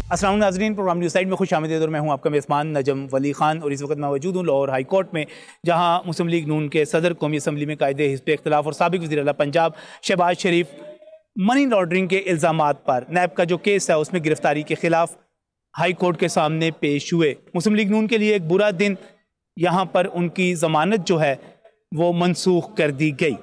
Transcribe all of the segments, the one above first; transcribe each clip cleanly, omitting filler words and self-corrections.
अस्सलाम नाज़रीन, programme news side में खुश आमदीद और मैं हूं आपका मेज़बान नजम वली ख़ान। और इस वक्त मैं मौजूद हूं लाहौर हाई कोर्ट में, जहां मुस्लिम लीग नून के सदर कौमी असम्बली में कायदे हिज़्ब इख्तिलाफ और साबिक़ वज़ीर आला पंजाब शहबाज शरीफ मनी लॉन्ड्रिंग के इल्ज़ामात पर नैब का जो केस है उसमें गिरफ्तारी के ख़िलाफ़ हाई कोर्ट के सामने पेश हुए। मुस्लिम लीग नून के लिए एक बुरा दिन, यहाँ पर उनकी ज़मानत जो है वो मनसूख कर दी गई।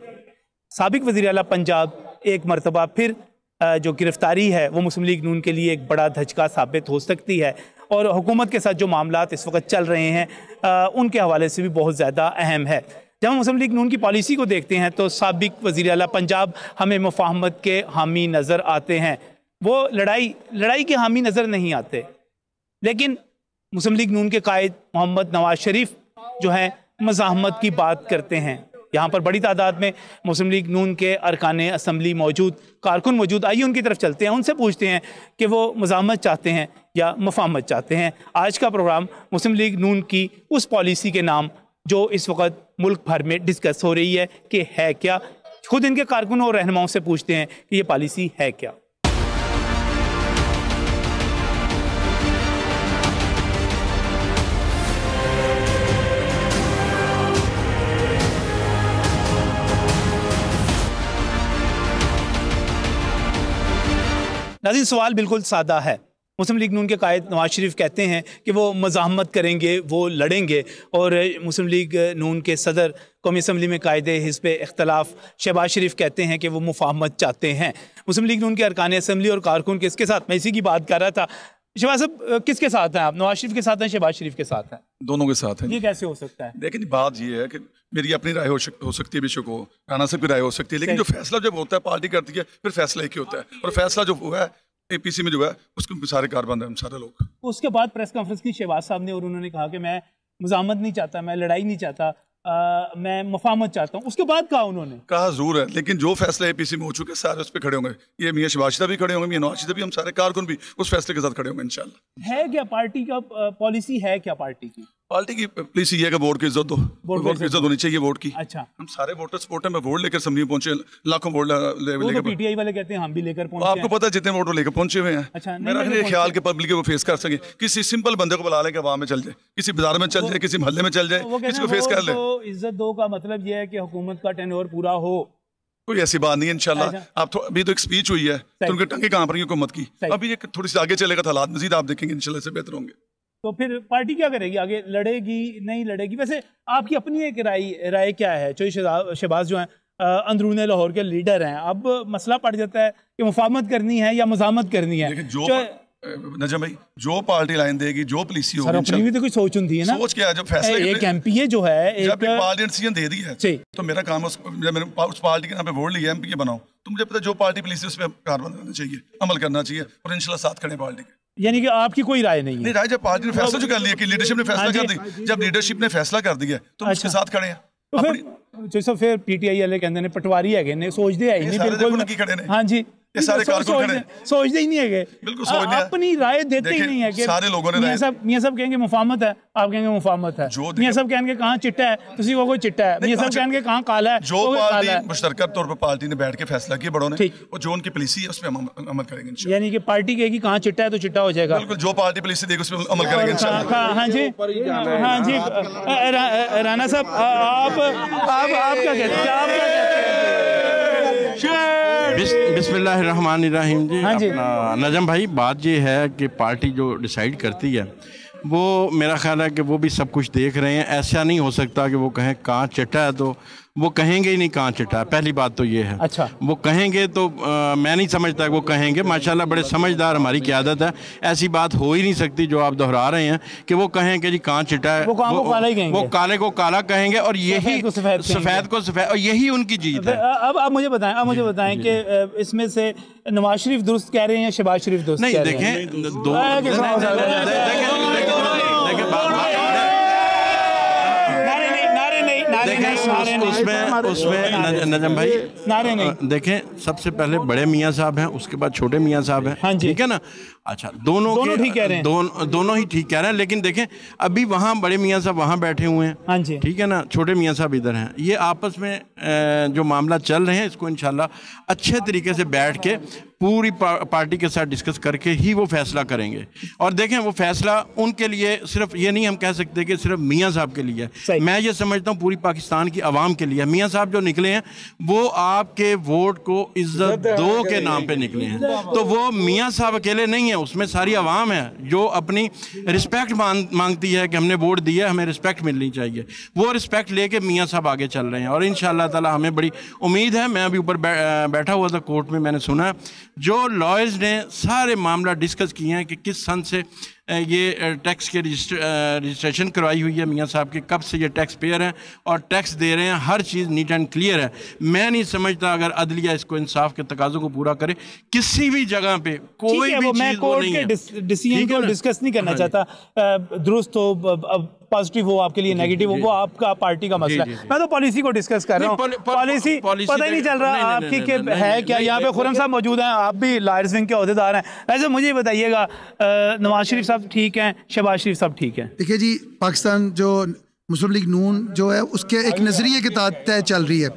साबिक़ वज़ीर आला पंजाब एक मरतबा फिर जो गिरफ्तारी है वो मुस्लिम लीग नून के लिए एक बड़ा धचका साबित हो सकती है, और हुकूमत के साथ जो मामलात इस वक्त चल रहे हैं उनके हवाले से भी बहुत ज़्यादा अहम है। जब हम मुस्लिम लीग नून की पॉलिसी को देखते हैं तो साबिक़ वज़ीर आला पंजाब हमें मुफाहमत के हामी नज़र आते हैं, वो लड़ाई के हामी नज़र नहीं आते। लेकिन मुस्लिम लीग नून के कायद मोहम्मद नवाज शरीफ जो हैं मज़ाहमत की बात करते हैं। यहाँ पर बड़ी तादाद में मुस्लिम लीग नून के अरकान असम्बली मौजूद, कारकुन मौजूद। आइए उनकी तरफ चलते हैं, उनसे पूछते हैं कि वो मज़ाहमत चाहते हैं या मुफाहमत चाहते हैं। आज का प्रोग्राम मुस्लिम लीग नून की उस पॉलिसी के नाम जो इस वक्त मुल्क भर में डिस्कस हो रही है कि है क्या। खुद इनके कारकुनों और रहनुमाओं से पूछते हैं कि ये पॉलिसी है क्या। नाज़रीन, सवाल बिल्कुल सादा है। मुस्लिम लीग नून के कायद नवाज शरीफ कहते हैं कि वो मज़ाहमत करेंगे, वो लड़ेंगे, और मुस्लिम लीग नून के सदर कौमी असम्बली में कायदे हिज़्ब इख्तिलाफ शहबाज शरीफ कहते हैं कि वो मुफाहमत चाहते हैं। मुस्लिम लीग नून के अरकान असम्बली और कारकुन किसके साथ, मैं इसी की बात कर रहा था। शहबाज साहब, किसके साथ हैं आप? नवाज शरीफ के साथ हैं, शहबाज शरीफ के साथ हैं? दोनों के साथ हैं। ये कैसे हो सकता है? लेकिन बात ये है कि मेरी अपनी राय हो सकती है, बेशक हो, राना साहब की राय हो सकती है, लेकिन जो फैसला जब होता है पार्टी करती है, फिर फैसला एक ही होता है। और फैसला जो हुआ है एपीसी में जो है उसके सारे कारबंद हैं, हम सारे लोग। उसके बाद प्रेस कॉन्फ्रेंस की शहबाज साहब ने, और उन्होंने कहा कि मैं मुज़ाहमत नहीं चाहता, मैं लड़ाई नहीं चाहता, मैं मुफाहमत चाहता हूँ। उसके बाद कहा उन्होंने, कहा जरूर है, लेकिन जो फैसले एपीसी में हो चुके सारे उस पर खड़े होंगे। ये मियां शहबाज शरीफ भी खड़े होंगे, मियां नवाज शरीफ भी, हम सारे कारकुन भी उस फैसले के साथ खड़े होंगे इंशाल्लाह। है क्या पार्टी का पॉलिसी, है क्या पार्टी की? पार्टी की पॉलिसी ये है कि वोट की इज्जत दो, वोट की इज्जत होनी चाहिए वोट की। अच्छा, हम सारे वोटर सपोर्ट है। मैं वोट लेकर असम्बली में पहुंचे, लाखों वोट लेकर। पीटीआई वाले कहते हैं हम भी लेकर पहुंचे। आपको पता है जितने वोटर लेकर पहुंचे हुए हैं। अच्छा, मेरा ख्याल के पब्लिक वो फेस कर सके। किसी सिंपल बंदे को बुला ले कि वहां में चल जाए, किसी बाजार में चल जाए, किसी मोहल्ले में चल जाए, किसी को फेस कर ले। इज्जत दो का मतलब ये है कि हुकूमत का टेन्योर पूरा हो। कोई ऐसी बात नहीं है इंशाल्लाह। आप अभी तो एक स्पीच हुई है तो उनके टंगे कहाँ पर हुकूमत की, अभी ये थोड़ी सी आगे चलेगा तो हालात मजीद आप देखेंगे इंशाल्लाह से बेहतर होंगे। तो फिर पार्टी क्या करेगी आगे? लड़ेगी, नहीं लड़ेगी? वैसे आपकी अपनी एक राय क्या है? चौधरी शहबाज जो हैं अंदरून लाहौर के लीडर हैं, अब मसला पड़ जाता है कि मुफाहमत करनी है या मज़ाहमत करनी है। नजम भाई, जो पार्टी लाइन देगी, जो पॉलिसी होगी, अपनी भी तो कोई सोच होती है ना। सोच क्या है, जब फैसले एक एमपीए जो है, जब पार्टी डिसीजन दे दी है तो मेरा काम उस पार्टी के नाम पे वोट लिया, एमपीए बनाओ, तो मुझे पता जो पार्टी पॉलिसी उस पर कार्रवाई करना चाहिए, अमल करना चाहिए, और इंशाल्लाह साथ खड़े पार्टी के। यानी कि आपकी कोई राय नहीं है? राय जब पार्टी ने फैसला जो कर लिया कि लीडरशिप ने फैसला कर दी, जब लीडरशिप ने फैसला कर दिया तो उसके साथ खड़े हैं। तो फिर पीटीआई वाले कहते हैं पटवारी है, सोचते है नहीं बिल्कुल। हाँ जी, ये सारे कारकुन खड़े सोचते ही नहीं है, बिल्कुल अपनी राय देते ही नहीं है कि सारे लोगों ने मियां साहब कहेंगे मुफाहमत है, आप कहेंगे मुफाहमत है। मियां साहब कहेंगे कहाँ चिट्टा है, किसी को कोई चिट्टा है। मियां साहब कहेंगे कहाँ काला है। जो पार्टी मुश्तरका तौर पर पार्टी ने बैठ के फैसला किया बड़ों ने, और जो उनकी पॉलिसी है उस पर अमल करेंगे। यानी कि पार्टी कहेगी कहाँ चिट्टा है तो चिट्टा हो जाएगा। बिल्कुल, जो पार्टी पॉलिसी देगी उस पर अमल करेंगे इंशाल्लाह। हाँ जी, हाँ जी। राना साहब, आप क्या कहते हैं? बिस्मिल्लाहिर्रहमानिर्रहीम जी। हाँ जी। अपना नजम भाई, बात ये है कि पार्टी जो डिसाइड करती है वो मेरा ख्याल है कि वो भी सब कुछ देख रहे हैं। ऐसा नहीं हो सकता कि वो कहें कहाँ चिट्टा है तो वो कहेंगे ही नहीं कहाँ चिट्टा है। पहली बात तो ये है। अच्छा, वो कहेंगे तो मैं नहीं समझता वो कहेंगे। माशाल्लाह बड़े समझदार हमारी क़यादत है, ऐसी बात हो ही नहीं सकती जो आप दोहरा रहे हैं कि वो कहें कि जी कहाँ चिट्टा है। वो काला ही कहेंगे, वो काले को काला कहेंगे और यही सफ़ेद को सफ़ेद, और यही उनकी जीत है। अब आप मुझे बताएं कि इसमें से नवाज शरीफ दुरुस्त कह रहे हैं या शहबाज शरीफ दुरुस्त? नहीं, उसमें नजम भाई नारे नहीं। देखें, सबसे पहले बड़े मियाँ साहब हैं, उसके बाद छोटे मियाँ साहब हैं। हाँ, ठीक है ना। अच्छा, दोनों ठीक कह रहे हैं, दोनों ही ठीक कह रहे हैं। लेकिन देखें, अभी वहाँ बड़े मियाँ साहब वहाँ बैठे हुए हैं। हाँ जी, ठीक है ना, छोटे मियाँ साहब इधर हैं। ये आपस में जो मामला चल रहे हैं इसको इंशाल्लाह अच्छे तरीके से बैठ के पूरी पार्टी के साथ डिस्कस करके ही वो फैसला करेंगे। और देखें, वो फैसला उनके लिए सिर्फ ये नहीं हम कह सकते कि सिर्फ मियाँ साहब के लिए है। मैं ये समझता हूँ पूरी पाकिस्तान की आवाम के लिए। मियाँ साहब जो निकले हैं वो आपके वोट को इज्जत दो के नाम पे निकले हैं, तो वो मियाँ साहब अकेले नहीं है, उसमें सारी आवाम है जो अपनी रिस्पेक्ट मांगती है कि हमने वोट दिया, हमें रिस्पेक्ट मिलनी चाहिए। वो रिस्पेक्ट लेके मियाँ साहब आगे चल रहे हैं और इंशाअल्लाह ताला हमें बड़ी उम्मीद है। मैं अभी ऊपर बैठा हुआ था कोर्ट में, मैंने सुना जो लॉयर्स ने सारे मामला डिस्कस किए हैं कि किस सन से ये टैक्स के रजिस्ट्रेशन करवाई हुई है मियाँ साहब की, कब से ये टैक्स पेयर हैं और टैक्स दे रहे हैं, हर चीज़ नीट एंड क्लियर है। मैं नहीं समझता अगर अदलिया इसको इंसाफ के तकाज़ों को पूरा करे किसी भी जगह पे कोई भी मैं चीज़ कोर्ट नहीं के है। डिसीजन को डिस्कस नहीं करना चाहता, दुरुस्त हो पॉजिटिव हो आपके लिए, नेगेटिव हो, वो आपका पार्टी का मसला है। मैं तो पॉलिसी को डिस्कस कर रहा हूँ। पॉलिसी पता ही नहीं चल रहा आपकी कि है क्या। यहाँ पे खुर्रम साहब मौजूद हैं, आप भी लॉयर्स विंग के ओहदेदार हैं। वैसे मुझे बताइएगा, नवाज शरीफ साहब ठीक हैं, शहबाज शरीफ साहब ठीक हैं? देखिए जी, पाकिस्तान जो मुस्लिम लीग नून जो है उसके एक नज़रिए के तहत तय चल रही है।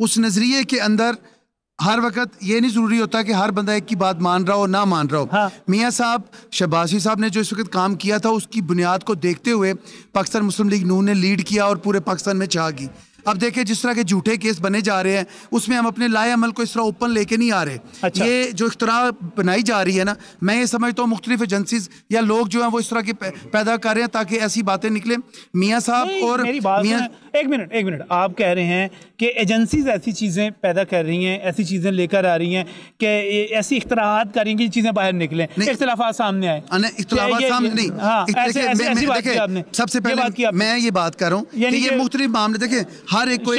उस नज़रिए के अंदर हर वक्त ये नहीं ज़रूरी होता कि हर बंदा एक की बात मान रहा हो ना मान रहा हो। हाँ। मियाँ साहब, शहबाज साहब ने जो इस वक्त काम किया था उसकी बुनियाद को देखते हुए पाकिस्तान मुस्लिम लीग नून ने लीड किया और पूरे पाकिस्तान में छा गई। अब देखिए जिस तरह के झूठे केस बने जा रहे हैं उसमें हम अपने लाए अमल को इस तरह ओपन लेके नहीं आ रहे। अच्छा। ये जो इख्तरा बनाई जा रही है ना, मैं ये समझता हूँ मुख्तलिफ एजेंसीज या लोग जो हैं वो इस तरह की पैदा कर रहे हैं ताकि ऐसी बातें निकले। मियाँ साहब और मेरी बात मियाँ, एक मिनट, आप कह रहे हैं कि एजेंसीज ऐसी चीज़ें पैदा कर रही हैं, ऐसी चीज़ें लेकर आ रही हैं कि ऐसी इख्तराहात कर रही हैं कि चीज़ें बाहर निकलें, इख्तिलाफात सामने आए। इख्तिलाफात सामने नहीं। हाँ, ऐसी बात की आपने। सबसे पहले मैं ये बात कर रहा हूँ कि ये मुख्तलिफ मामले, देखिए हर एक को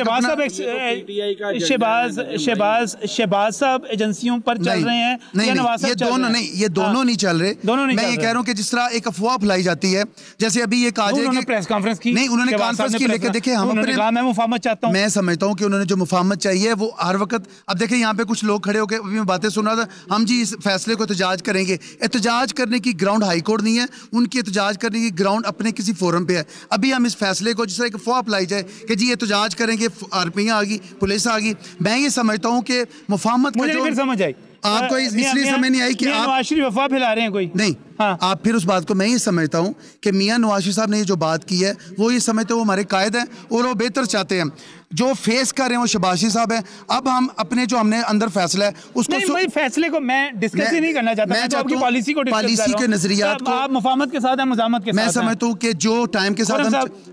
शहबाज साहब एजेंसियों पर चल रहे हैं, नहीं, ये दोनों नहीं, ये दोनों नहीं चल रहे। मैं ये कह रहा हूँ कि जिस तरह एक अफवाह फैलाई जाती है, जैसे अभी ये कहा जाए कि प्रेस कॉन्फ्रेंस की, नहीं उन्होंने कॉन्फ्रेंस की, लेकर देखिए हम मैं मुफाहमत चाहता हूँ। मैं समझता हूँ कि उन्होंने जो मुफाहमत चाहिए वो हर वक्त, अब देखिए यहाँ पे कुछ लोग खड़े होकर अभी मैं बातें सुन रहा था, हम जी इस फैसले को एहतजाज करेंगे। एहतजाज करने की ग्राउंड हाई कोर्ट नहीं है, उनकी एहतजाज करने की ग्राउंड अपने किसी फोरम पे है। अभी हम इस फैसले को जिस तरह एक अफवाह फैलाई जाए कि जी एहतजाज करेंगे, आर्मियाँ आ गई, पुलिस आ गई, मैं ये समझता हूँ कि मुफाहमत मुझे फिर समझ आई आपको इसलिए समझ नहीं आई कि आप नवाज शरीफ अफवाह फैला रहे हैं कोई नहीं। हाँ। आप फिर उस बात को मैं ये समझता हूँ कि मियाँ नवाज शरीफ साहब ने ये जो बात की है वो ये समझते हैं वो हमारे कायद हैं और वो बेहतर चाहते हैं। जो फेस कर रहे हैं वो शहबाज शरीफ साहब हैं। अब हम अपने जो हमने अंदर फैसला है उसको फैसले को मैं डिस्कस ही नहीं करना चाहता, मैं तो आपकी पॉलिसी को डिस्कस कर रहा हूं। पॉलिसी के नजरियात को आप मुफाहमत के साथ हैं, मुजामत के साथ हैं। मैं समझता हूँ कि जो टाइम के साथ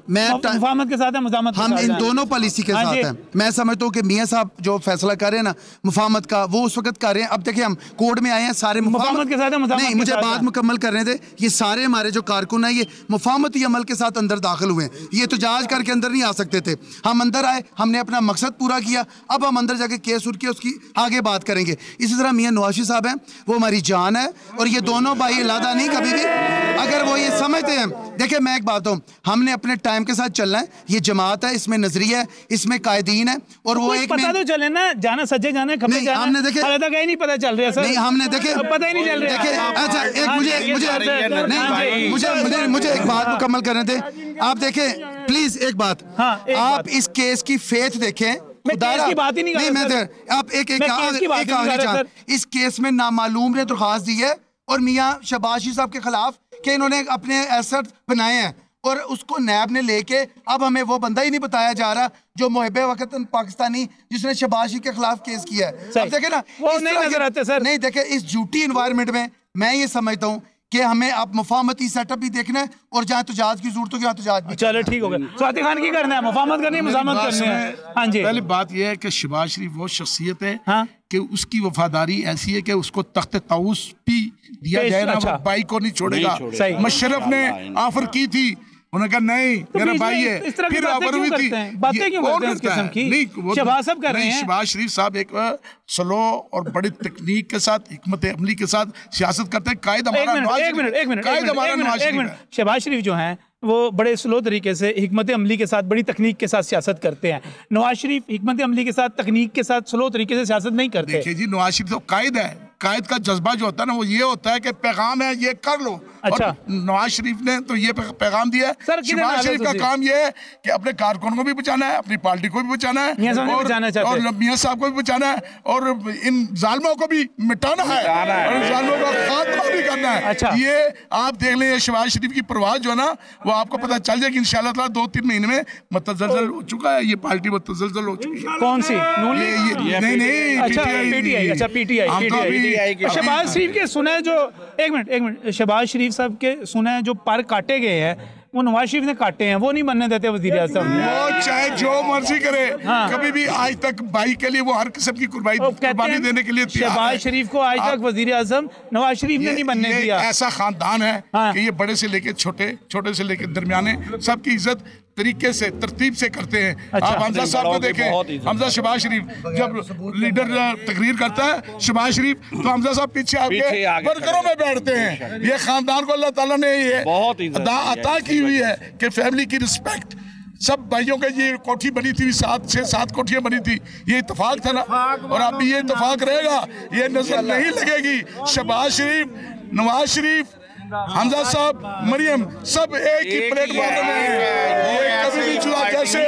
मुफाहमत के साथ है, मुजामत हम इन दोनों पॉलिसी के साथ हैं। मैं समझता हूँ कि मियाँ साहब जो फैसला कर रहे हैं ना मुफाहमत का, वो उस वक्त कर रहे हैं। अब देखिए हम कोर्ट में आए हैं, सारे मुफाहमत के साथ है, नहीं मुझे बात मुकम्मल करने दे। ये सारे हमारे जो कारकुन हैं ये मुफाहमती अमल के साथ अंदर दाखिल हुए हैं। ये तो जांच करके अंदर नहीं आ सकते थे। हम अंदर आए, हमने अपना मकसद पूरा किया, अब हम अंदर जाके केस उठ के उसकी आगे बात करेंगे। इसी तरह मियाँ नवाज शरीफ साहब हैं, वो हमारी जान है और ये दोनों भाई अलादा नहीं कभी भी। अगर वो ये समझते हैं, देखिए मैं एक बात हूँ, हमने अपने टाइम के साथ चलना है। ये जमात है, इसमें नजरिया है, इसमें कायदीन है और वो एक पता तो चले ना, जाना सज्जे जाना खबर जाना। हमने देखे नहीं पता चल रहा सर, नहीं हमने देखे पता ही नहीं चल रहा। देखिए अच्छा एक मुझे एक बात मुकम्मल करने थे। आप देखें प्लीज एक बात, आप इस केस की फेथ देखें। की बात ही नहीं मैं आप एक इस केस में नामालूम ने दरख्वास्त दी है और मियाँ शहबाज शरीफ साहब के खिलाफ कि इन्होंने अपने एसेट बनाए हैं और उसको नैब ने लेके अब हमें वो बंदा ही नहीं बताया जा रहा जो मुहिब्बे वतन पाकिस्तानी जिसने शहबाज शरीफ के खिलाफ केस किया है। अब देखे ना वो नहीं नजर आते सर। नहीं देखे इस झूठी एनवायरनमेंट में मैं ये समझता हूँ कि हमें अब मुफाहमती सेटअप भी देखना है और जहाँ तजाज की जरूरत होगी वहाँ तजाज भी। चलो ठीक हो गया। स्वाति खान की करना है, मुफाहमत करनी है, मुजामत करनी है। हाँ जी, पहली बात यह है कि शहबाज शरीफ वो शख्सियत है कि उसकी वफादारी ऐसी है कि उसको तख्त ताउस भी दिया जाए ना, वो भाई को नहीं छोड़ेगा। मुशर्रफ ने ऑफर की थी, उन्होंने कहा नहीं मेरा भाई है, फिर ऑफर हुई थी। बातें क्यों करते हैं इस किस्म की? शहबाज साहब कर रहे हैं। शहबाज शरीफ साहब एक स्लो और बड़ी तकनीक के साथ, हिकमत अमली के साथ सियासत करते हैं। कायद हमारा नवाज शरीफ। शहबाज शरीफ जो हैं वो बड़े स्लो तरीके से हिकमत अमली के साथ, बड़ी तकनीक के साथ सियासत करते हैं। नवाज शरीफ हिकमत अमली के साथ, तकनीक के साथ, स्लो तरीके से सियासत नहीं करते। देखिए जी, नवाज शरीफ तो कायद है। कायद का जज्बा जो होता है ना वो ये होता है कि पैगाम है ये कर लो, अच्छा। और नवाज शरीफ ने तो ये पैगाम दिया है। शहबाज शरीफ का काम ये है कि अपने कारकुनों को भी बचाना है, अपनी पार्टी को भी बचाना है, और मियां साहब को भी बचाना है, और इन जालिमों को भी मिटाना है, और जालिमों का खात्मा भी करना है। अच्छा। ये आप देख लें, शहबाज शरीफ की परवाज जो है ना, वो आपको पता चल जाएगी इंशाल्लाह ताला 2-3 महीने में मुतज़लज़ल हो चुका है, ये पार्टी मुतज़लज़ल हो चुकी है। कौन सी? नहीं, अच्छा पीटीआई। अच्छा पीटीआई। शहबाज शरीफ के सुने जो एक मिनट शहबाज शरीफ साहब के सुने जो पर काटे गए हैं वो नवाज शरीफ ने काटे हैं, वो नहीं बनने देते वज़ीर आज़म। वो चाहे जो मर्जी करे, कभी भी आज तक भाई के लिए वो हर किस्म की कुर्बानी देने के लिए शहबाज शरीफ को आज तक वज़ीर आज़म नवाज शरीफ ने नहीं बनने दिया। ऐसा खानदान है कि ये बड़े से लेके छोटे, छोटे से लेके दरमियाने, सबकी इज्जत तरीके से तरतीब से करते हैं। अच्छा। आप हमजा साहब को देखें, हमजा शहबाज शरीफ जब लीडर तकरीर करता है शहबाज शरीफ, तो हमजा साहब पीछे आके वर्करों में बैठते हैं। ये खानदान को अल्लाह ताला ने ये अता की हुई है कि फैमिली की रिस्पेक्ट, सब भाइयों के, ये कोठी बनी थी, 6-7 कोठियां बनी थी, ये इत्तेफाक था ना, और अब भी ये इत्तेफाक रहेगा, ये नजर नहीं लगेगी। शहबाज शरीफ, नवाज शरीफ, हमजा साहब, मरियम, सब एक ही प्लेटफॉर्म में हैं। ये कभी भी जुदा, जैसे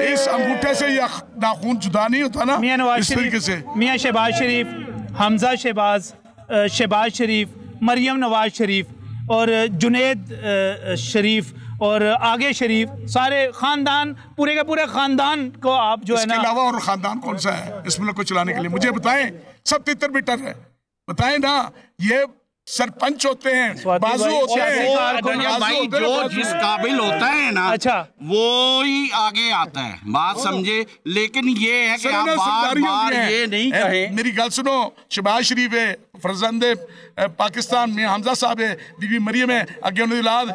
इस अंगूठे से ये नाखून जुदा नहीं होता ना, इस तरीके से मियां शहबाज शरीफ, हमजा शहबाज शरीफ, मरियम नवाज शरीफ और जुनेद शरीफ और आगे शरीफ, सारे खानदान, पूरे का पूरे खानदान को आप जो है ना, इसके अलावा और खानदान कौन सा है इस मुल्क को चलाने के लिए? मुझे बताएं। सब तितर बिटर है, बताएं ना। ये सरपंच होते हैं, बाजू होते हैं, भाई जो जिस काबिल होता है ना, अच्छा, वो ही आगे आता है, बात समझे। लेकिन ये है कि आप बार-बार ये नहीं कहें। मेरी गल सुनो, शहबाज शरीफ है, फरजंदे पाकिस्तान में हमजा साहब है, बीबी मरियम है, अगे उन्होंने औलाद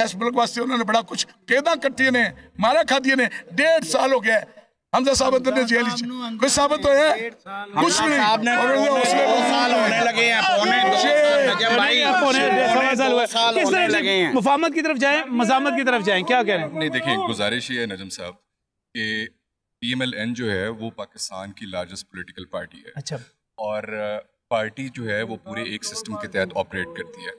इस मुल्क वास्ते उन्होंने बड़ा कुछ कैदा कट्टिए ने, मारा खादिए ने। 1.5 साल हो गया हमजा साहब अंदर ने जेल, कोई साबित तो है कुछ नहीं। मुफाहमत की तरफ जाएं, मज़ामत की तरफ जाएं, क्या कह रहे हैं? नहीं, देखिए, गुजारिश ये है नजम साहब कि PMLN जो है वो पाकिस्तान की लार्जेस्ट पॉलिटिकल पार्टी है। अच्छा। और पार्टी जो है वो पूरे एक सिस्टम के तहत ऑपरेट करती है।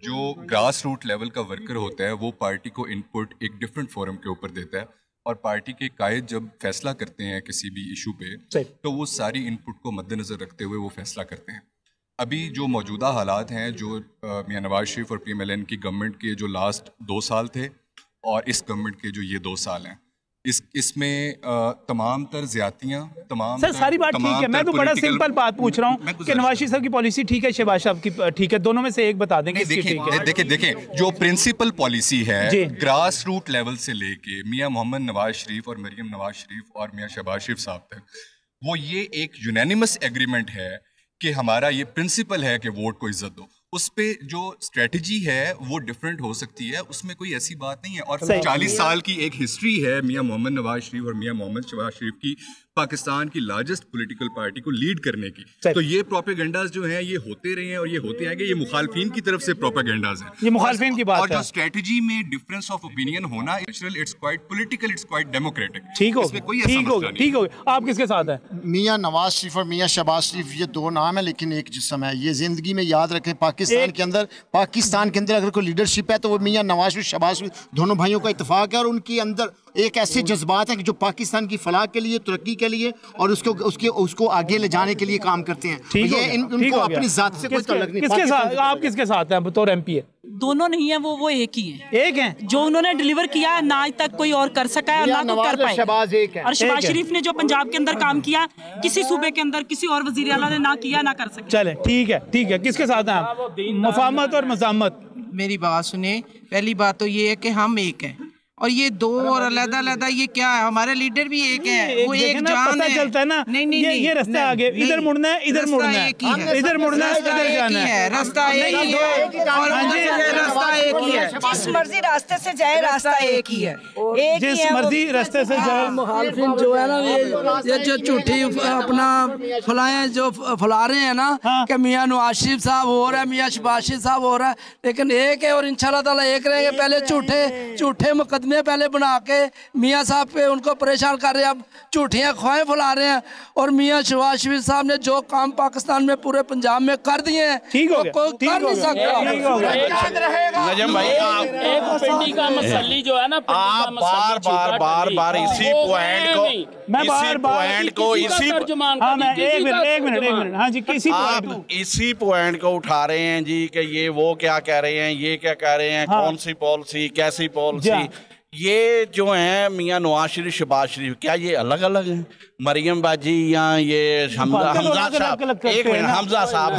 जो ग्रास रूट लेवल का वर्कर होता है वो पार्टी को इनपुट एक डिफरेंट फोरम के ऊपर देता है, और पार्टी के कायद जब फैसला करते हैं किसी भी इशू पे, तो वो सारी इनपुट को मद्देनज़र रखते हुए वो फैसला करते हैं। अभी जो मौजूदा हालात हैं, जो मियां नवाज शरीफ और PMLN की गवर्नमेंट के जो लास्ट 2 साल थे और इस गवर्नमेंट के जो ये 2 साल हैं, इसमें तमाम तर ज़्यादतियाँ, तमाम सर सारी बात ठीक है, मैं तो बड़ा सिंपल बात पूछ रहा हूँ कि नवाज शरीफ साहब की पॉलिसी ठीक है, शहबाज साहब की ठीक है, दोनों में से एक बता दें। देखें जो प्रिंसिपल पॉलिसी है ग्रास रूट लेवल से लेके मियां मोहम्मद नवाज शरीफ और मरियम नवाज शरीफ और मियां शहबाज शरीफ साहब तक, वो ये एक यूनानिमस एग्रीमेंट है कि हमारा ये प्रिंसिपल है कि वोट को इज्जत दो। उस पे जो स्ट्रेटजी है वो डिफरेंट हो सकती है, उसमें कोई ऐसी बात नहीं है। और 40 साल की एक हिस्ट्री है मियां मोहम्मद नवाज शरीफ और मियां मोहम्मद शहबाज शरीफ की पाकिस्तान की लार्जेस्ट पॉलिटिकल पार्टी को लीड करने की। तो ये प्रोपेगेंडाज जो हैं ये होते रहे हैं और ये होते आएंगे, ये मुखालफीन की तरफ से प्रोपेगेंडाज हैं, ये मुखालफिन की बात और जो स्ट्रेटजी में डिफरेंस ऑफ ओपिनियन होना, it's quite political, it's quite democratic. ठीक हो, ठीक हो। आप किसके साथ हैं? मियां नवाज शरीफ और मियां शहबाज शरीफ, ये 2 नाम है लेकिन एक जिस्म है। ये जिंदगी में याद रखें, पाकिस्तान के अंदर अगर कोई लीडरशिप है तो वो मियां नवाज शरीफ शहबाज शरीफ दोनों भाइयों का इत्तेफाक है, और उनके अंदर एक ऐसे जज्बात हैं कि जो पाकिस्तान की फलाह के लिए, तरक्की के लिए और उसको आगे ले जाने के लिए काम करते हैं। ये उनको अपनी जात से कोई तल्लुक नहीं। किसके साथ आप किसके साथ हैं बतौर MP है? दोनों नहीं है, वो एक ही है। एक हैं जो उन्होंने डिलीवर किया है, ना आज तक कोई और कर सका है और ना कोई कर पाए। शहबाज एक है। और शहबाज शरीफ ने जो पंजाब के अंदर काम किया, किसी सूबे के अंदर किसी और वजीर आला ने ना किया ना कर सके। चले ठीक है। किसके साथ हैं आप? मुफाहमत और मज़ामत। मेरी बात सुने, पहली बात तो ये है कि हम एक हैं और ये 2 और अलग-अलग ये क्या है? हमारे लीडर भी एक है, वो एक जान है। चलता है ना, नहीं ये रास्ता आगे, इधर मुड़ना है, इधर मुड़ना है, इधर मुड़ना है, इधर जाना है, रास्ता एक ही है, रास्ता एक ही है। जिस मर्जी रास्ते से जाए रास्ता एक ही है। जिस मर्जी रास्ते से जाए। मुखालफिन जो है ना ये जो झूठी अपना फलाएं जो फैला रहे हैं ना कि मियां नवाज शरीफ साहब हो रहा है, मियां शहबाज शरीफ साहब हो रहा है, लेकिन एक है और इंशाल्लाह ताला एक रहेंगे। पहले झूठे मुकदमे पहले बना के मियां साहब पे उनको परेशान कर रहे हैं, अब झूठियाँ ख्वाहें फैला रहे हैं। और मियां शहबाज शरीफ साहब ने जो काम पाकिस्तान में पूरे पंजाब में कर दिए हैं वो कोई कर नहीं सकता। नजम भाई एक पिंडी का मसली जो है ना, आप बार इसी पॉइंट को उठा रहे हैं जी कि ये वो क्या कह रहे हैं, ये क्या कह रहे हैं, कौन सी पॉलिसी, कैसी पॉलिसी। ये जो है मियां नवाज शरीफ, शहबाज शरीफ, क्या ये अलग अलग हैं? मरियम बाजी या ये हमजा साहब, एक मिनट, हमजा साहब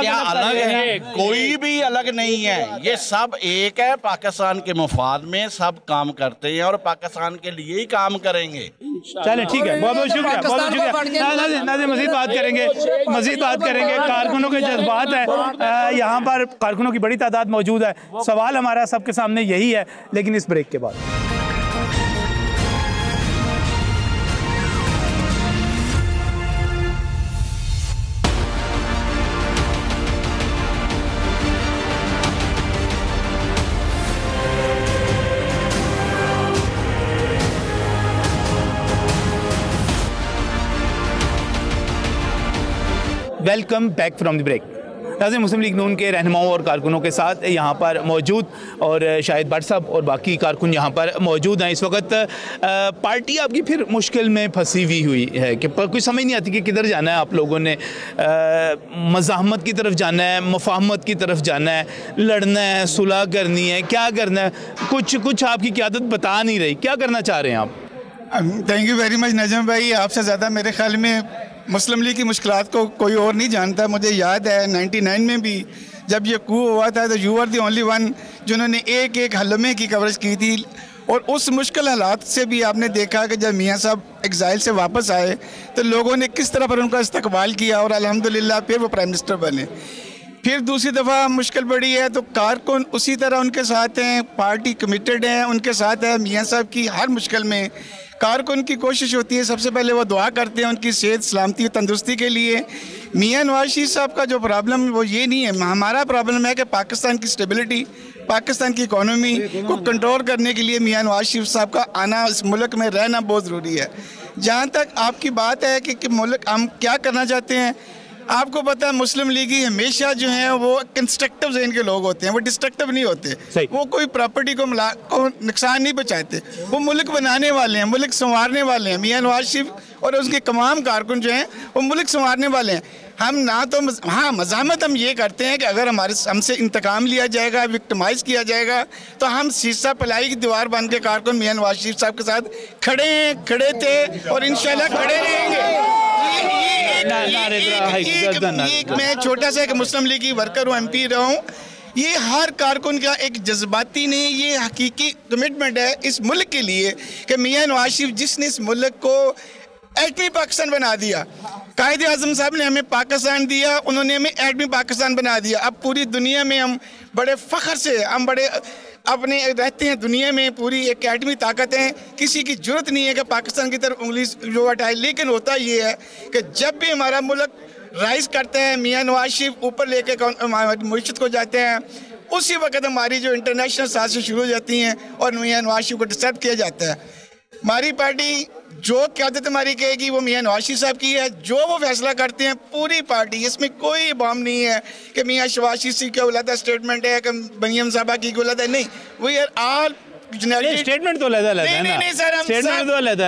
क्या अलग है? कोई भी अलग नहीं है, ये सब एक है। पाकिस्तान के मुफाद में सब काम करते हैं और पाकिस्तान के लिए ही काम करेंगे। चले ठीक है, बहुत बहुत शुक्रिया, बहुत बहुत शुक्रिया। नाज़िम मज़ीद बात करेंगे। कारकुनों के जज्बात है, यहाँ पर कारकुनों की बड़ी तादाद मौजूद है। सवाल हमारा सबके सामने यही है, लेकिन इस ब्रेक के बाद। Welcome back from the break. नाज़रीन, मुस्लिम लीग नून के रहनुमाओं और कारकुनों के साथ यहाँ पर मौजूद, और शाहिद भट्ट साहब और बाकी कारकुन यहाँ पर मौजूद हैं। इस वक्त पार्टी आपकी फिर मुश्किल में फंसी हुई है कि कुछ समझ नहीं आती कि किधर जाना है। आप लोगों ने मज़ाहमत की तरफ जाना है, मुफाहमत की तरफ जाना है, लड़ना है, सुलह करनी है, क्या करना है? कुछ आपकी क़यादत बता नहीं रही, क्या करना चाह रहे हैं आप? थैंक यू वेरी मच नजम भाई, आपसे ज़्यादा मेरे ख्याल में मुस्लिम लीग की मुश्किलात को कोई और नहीं जानता। मुझे याद है 99 में भी जब ये कू हुआ था तो you are the only one जिन्होंने एक हलमे की कवरेज की थी। और उस मुश्किल हालात से भी आपने देखा कि जब मियाँ साहब एग्ज़ाइल से वापस आए तो लोगों ने किस तरह पर उनका इस्तकबाल किया और अल्हम्दुलिल्लाह फिर वो प्राइम मिनिस्टर बने। फिर दूसरी दफ़ा मुश्किल पड़ी है तो कारकुन उसी तरह उनके साथ हैं, पार्टी कमिटेड है, उनके साथ है। मियाँ साहब की हर मुश्किल में कारकुन की कोशिश होती है, सबसे पहले वो दुआ करते हैं उनकी सेहत सलामती तंदुरुस्ती के लिए। मियाँ नवाज शरीफ साहब का जो प्रॉब्लम वो ये नहीं है, हमारा प्रॉब्लम है कि पाकिस्तान की स्टेबिलिटी, पाकिस्तान की इकोनॉमी को कंट्रोल करने के लिए मियाँ नवाज शरीफ साहब का आना, इस मुल्क में रहना बहुत ज़रूरी है। जहाँ तक आपकी बात है कि मुल्क हम क्या करना चाहते हैं, आपको पता है मुस्लिम लीगी हमेशा जो है वो कंस्ट्रक्टिव ज़हन के लोग होते हैं, वो डिस्ट्रक्टिव नहीं होते। वो कोई प्रॉपर्टी को नुकसान नहीं पहुँचाते, वो मुल्क बनाने वाले हैं, मुल्क संवारने वाले हैं। मियाँ नवाज शरीफ और उसके तमाम कारकुन जो हैं वो मुल्क संवारने वाले हैं। हम ना तो हाँ मज़ाहमत हम ये करते हैं कि अगर हमसे इंतकाम लिया जाएगा, विक्टिमाइज़ किया जाएगा, तो हम शीशा पलाई की दीवार बन के कारकुन मियाँ नवाज शरीफ साहब के साथ खड़े थे और इंशाल्लाह खड़े रहेंगे। मैं छोटा सा एक मुस्लिम लीग की वर्कर हूँ, MP रहा हूँ। ये हर कारकुन का एक जज्बाती नहीं, ये हकीकी कमिटमेंट है इस मुल्क के लिए कि मियाँ नवाज शरीफ जिसने इस मुल्क को एटमी पाकिस्तान बना दिया, कायदे आज़म साहब ने हमें पाकिस्तान दिया, उन्होंने हमें एटमी पाकिस्तान बना दिया। अब पूरी दुनिया में हम बड़े फ़ख्र से हम बड़े अपने रहते हैं, दुनिया में पूरी एक एटमी ताकत है, किसी की जरूरत नहीं है कि पाकिस्तान की तरफ उंगली जो उठाए। लेकिन होता ये है कि जब भी हमारा मुल्क राइज़ करते हैं, मियाँ नवाज शरीफ ऊपर लेके मुश्किल को जाते हैं, उसी वक्त हमारी जो इंटरनेशनल साजिशें शुरू हो जाती हैं और मियाँ नवाज शरीफ को डिस्टर्ब किया जाता है। हमारी पार्टी जो क़यादत हमारी कहेगी वो मियाँ नवाज शरीफ साहब की है, जो वो फैसला करते हैं पूरी पार्टी, इसमें कोई बाम नहीं है कि मियाँ शहबाज शरीफ की अलग स्टेटमेंट है कि मरियम साहबा की अलग है। नहीं, वी आर ऑल स्टेटमेंट तो अलग है ना, स्टेटमेंट तो अलग है।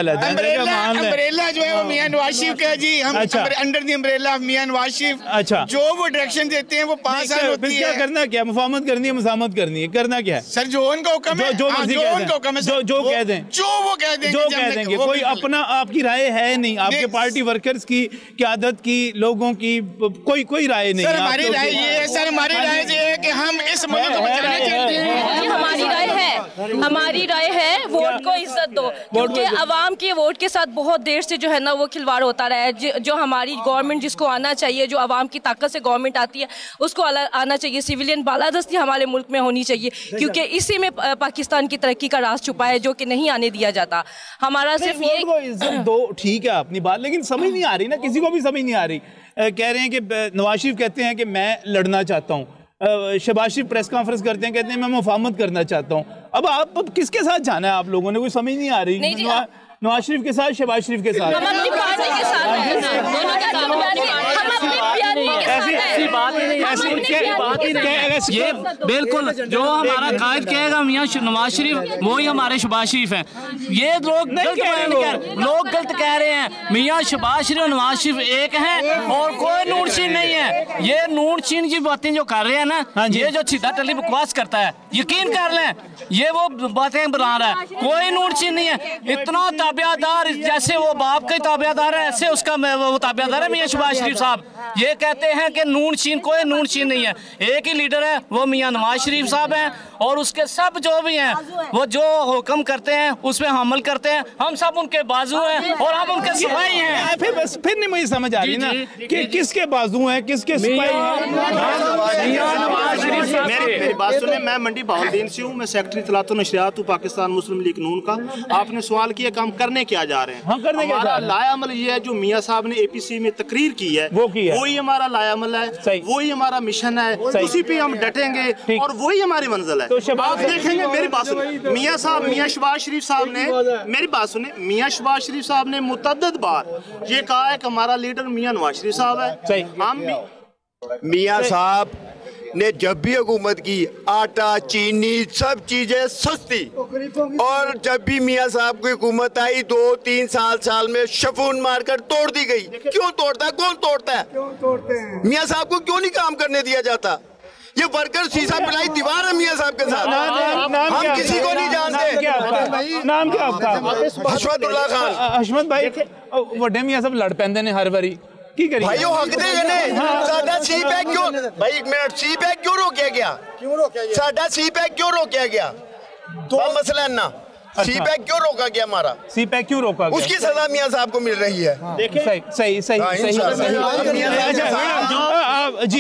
अम्ब्रेला जो है वो मियाँ नवाज शरीफ का जी, हम अंडर द अम्ब्रेला ऑफ मियाँ नवाज शरीफ। अच्छा, जो वो डायरेक्शन देते हैं वो 5 साल होती है। क्या करना, क्या मुफाहमत करनी है, मज़ाहमत करनी है, करना क्या है सर? जो उनका हुक्म है, जो उनका हुक्म है, जो कह दें, जो वो कह दें, जो कह देंगे। कोई अपना आपकी राय है नहीं, आपके पार्टी वर्कर्स की, क़यादत की, लोगों की कोई राय नहीं। सर हमारी राय ये है, सर हमारी राय ये है कि हम इस मुल्क को बचाना चाहते हैं। हमारी राय है वोट को इज्जत दो, क्योंकि अवाम के वोट के साथ बहुत देर से जो है ना वो खिलवाड़ होता रहा है। जो हमारी गवर्नमेंट जिसको आना चाहिए, जो अवाम की ताकत से गवर्नमेंट आती है उसको आना चाहिए। सिविलियन बालादस्ती हमारे मुल्क में होनी चाहिए, क्योंकि इसी में पाकिस्तान की तरक्की का राज छुपा है जो कि नहीं आने दिया जाता। हमारा सिर्फ ये इज्जत दो, ठीक है अपनी बात, लेकिन समझ नहीं आ रही ना, किसी को भी समझ नहीं आ रही। कह रहे हैं कि नवाज शरीफ कहते हैं कि मैं लड़ना चाहता हूँ, शहबाज शरीफ प्रेस कॉन्फ्रेंस करते हैं, कहते हैं मैं मुफाहमत करना चाहता हूँ। अब किसके साथ जाना है आप लोगों ने, कोई समझ नहीं आ रही। नवाज शरीफ के साथ, शहबाज शरीफ के साथ, ये बिल्कुल जो हमारा कायद कहेगा मियां नवाज शरीफ वो ही हमारे शहबाज शरीफ हैं। ये लोग गलत कह रहे हैं। मियां शहबाज शरीफ और नवाज शरीफ एक हैं और कोई नून चीन नहीं है। ये नून चीन की बातें जो कर रहे हैं ना, ये जो सीधा टल्ली बकवास करता है, यकीन कर लें ये वो बातें बना रहा है, कोई नून चीन नहीं है। इतना ताबियादार, जैसे वो बाप के ताबियादार है ऐसे उसका वो ताबियादार है मियां शहबाज शरीफ साहब। ये कहते हैं कि नून चीन, कोई नून चीन नहीं है, एक ही लीडर है वो मियां नवाज शरीफ साहब हैं, और उसके सब जो भी हैं वो जो हुक्म करते हैं उसमें हम अमल करते हैं। हम सब उनके बाजू हैं और हम उनके सिपाही हैं। फिर नहीं मुझे समझ आ रही ना कि किसके बाजू हैं, किसके सिपाही हैं। मेरी बात सुने, मैं मंडी बहाउद्दीन से हूँ, मैं सेक्रेटरी तलातो नशरियात हूँ पाकिस्तान मुस्लिम लीग नून का। आपने सवाल किया कि हम करने क्या जा रहे हैं। हमारा लायामल ये है जो मियाँ साहब ने APC में तकरीर की है, वही हमारा लायामल है, वही हमारा मिशन है, उसी पे हम डटेंगे और वही हमारी मंजिल है। आप देखेंगे, मेरी बात सुने, मियाँ शहबाज शरीफ साहब ने, मेरी बात सुने, मियाँ शहबाज शरीफ साहब ने मुतअद्दिद बार ये कहा है कि हमारा लीडर मियाँ नवाज शरीफ साहब है। हम मियाँ साहब ने जब भी हुकूमत की, आटा चीनी सब चीजें सस्ती, और जब भी मियाँ साहब की हुकूमत आई 2-3 साल में शफून मारकर तोड़ दी गई। क्यों तोड़ता है, कौन तोड़ता है? मियाँ साहब को क्यों नहीं काम करने दिया जाता? ये वर्कर शीशा पिलाई दीवार है मियाँ साहब के साथ। हम किसी को नहीं जानते। नाम क्या आपका? हशमतुल्लाह खान। हशमत भाई वड्डे मियाँ सब लड़ पैंदे ने हर बारी की करी भाई हक दे ने साडा सी पैक क्यों, भाई एक मिनट, सी पैक क्यों रोकिया गया? साडा सी पैक क्यों रोकिया गया? तो मसला है ना, सी पैक क्यों रोका गया? हमारा सी पैक क्यों रोका गया? उसकी सजा मियाँ साहब को मिल रही है। सही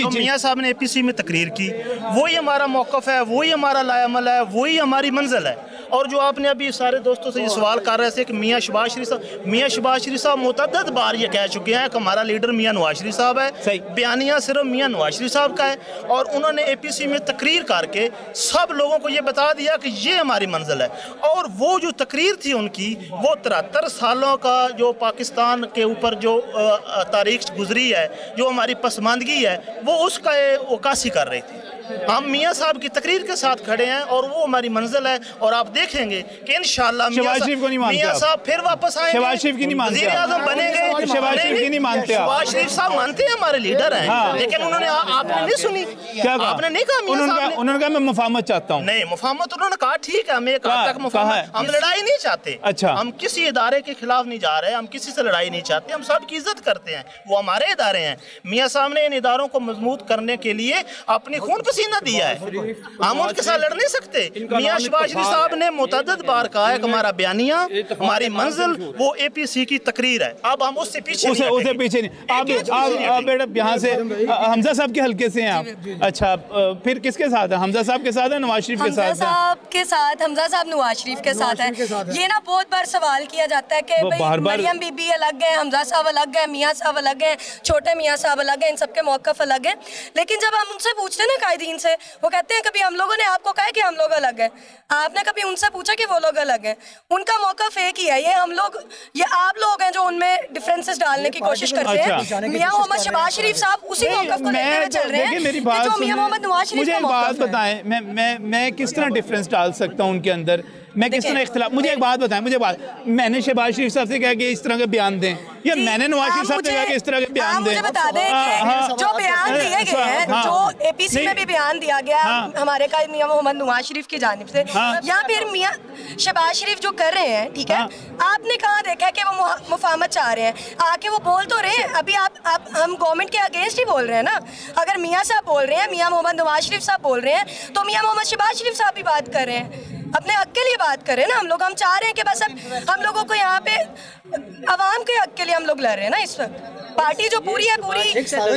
मियाँ साहब ने APC में तकरीर की, वही हमारा मौक़िफ़ है, वही हमारा लायामल है, वही हमारी मंजिल है। और जो आपने अभी सारे दोस्तों से ये सवाल कर रहे थे कि मियाँ शहबाज शरीफ साहब मुतअद्दिद बार ये कह चुके हैं कि हमारा लीडर मियाँ नवाज शरीफ साहब है। बयानिया सिर्फ मियाँ नवाज शरीफ साहब का है, और उन्होंने APC में तकरीर करके सब लोगों को ये बता दिया कि ये हमारी मंजिल है। और वो जो तकरीर थी उनकी, वो 73 सालों का जो पाकिस्तान के ऊपर जो तारीख गुजरी है, जो हमारी पसमानदगी है, वो उसका उकासी कर रही थी। हम मियाँ साहब की तकरीर के साथ खड़े हैं और वो हमारी मंजिल है। और आप देखेंगे कि इंशाअल्लाह मियाँ साहब फिर वापस आएंगे, शहबाज शरीफ की नहीं मानते, वज़ीर-ए-आज़म बनेंगे। शहबाज शरीफ की नहीं मानते, शहबाज शरीफ साहब मानते हैं हमारे लीडर हैं, लेकिन उन्होंने आपने नहीं सुनी। क्या आपने नहीं कहा? उन्होंने कहा मैं मुफाहमत चाहता हूँ। नहीं, मुफाहमत उन्होंने कहा ठीक है, हमें हम लड़ाई नहीं चाहते। अच्छा, हम किसी इदारे के खिलाफ नहीं जा रहे, हम किसी से लड़ाई नहीं चाहते, हम सबकी इज्जत करते हैं, वो हमारे इदारे हैं। मियाँ साहब ने इन इदारों को मजबूत करने के लिए अपनी खून पसीना दिया है, हम उनके साथ लड़ नहीं सकते। मियाँ शहबाज शरीफ साहब ने मुतअद्दिद बार कहा है कि हमारा बयानिया, हमारी मंजिल वो APC की तकरीर है। अब हम उससे पीछे नहीं। आप बेटा यहाँ से हमजा साहब के हल्के से हैं आप। अच्छा, फिर किसके साथ है? हमजा साहब के साथ है, नवाज शरीफ के साथ है? हमजा साहब नवाज शरीफ के साथ है। ये ना बहुत बार सवाल किया जाता है कि भाई मरियम बीबी अलग है, हमजा साहब अलग है, मियाँ साहब अलग है, छोटे मियाँ साहब अलग है, इन सबके मौक़िफ़ अलग है। लेकिन जब हम उनसे पूछते हैं ना कायदीन से, वो कहते हैं कभी हम लोगों ने आपको कहा कि हम लोग अलग हैं, आपने कभी उनसे पूछा कि वो लोग अलग हैं? उनका मौक़िफ़ एक ही है। ये हम लोग, ये आप लोग हैं जो उनमें डिफरेंसेस डालने की कोशिश करते हैं। मियाँ मोहम्मद शहबाज शरीफ साहब उसी मौक़िफ़ को लेते हुए चल रहे हैं जो मियाँ मोहम्मद नवाज शरीफ का मौक़िफ़ है। बताएं, मैं किस तरह डिफरेंस डाल सकता हूँ उनके अंदर मैं किस तरह इख्तिलाफ, मुझे एक बात बताएं, मैंने शहबाज शरीफ साहब से कहा कि इस तरह के बयान दें, या मैंने नवाज शरीफ साहब से कहा कि इस तरह के बयान दें? मुझे बता दें कि जो बयान दिए गए हैं, जो एपीसी में भी बयान दिया गया हमारे कायद मियां मोहम्मद नवाज शरीफ की जानिब से, या फिर मियां शहबाज शरीफ जो कर रहे हैं, ठीक है, आपने कहाँ देखा कि वो मुफाहमत चाह रहे हैं? आके वो बोल तो रहे हैं, अभी आप हम गवर्नमेंट के अगेंस्ट ही बोल रहे हैं ना। अगर मियां साहब बोल रहे हैं, मियां मोहम्मद नवाज शरीफ साहब बोल रहे हैं, तो मियां मोहम्मद शहबाज शरीफ साहब भी बात कर रहे हैं, अपने हक के लिए बात कर रहे हैं ना। हम चाह रहे हैं कि बस अब हम लोगों को यहाँ पे अवाम के हक के लिए हम लोग लड़ रहे हैं ना। इस वक्त पार्टी जो पूरी है, पूरी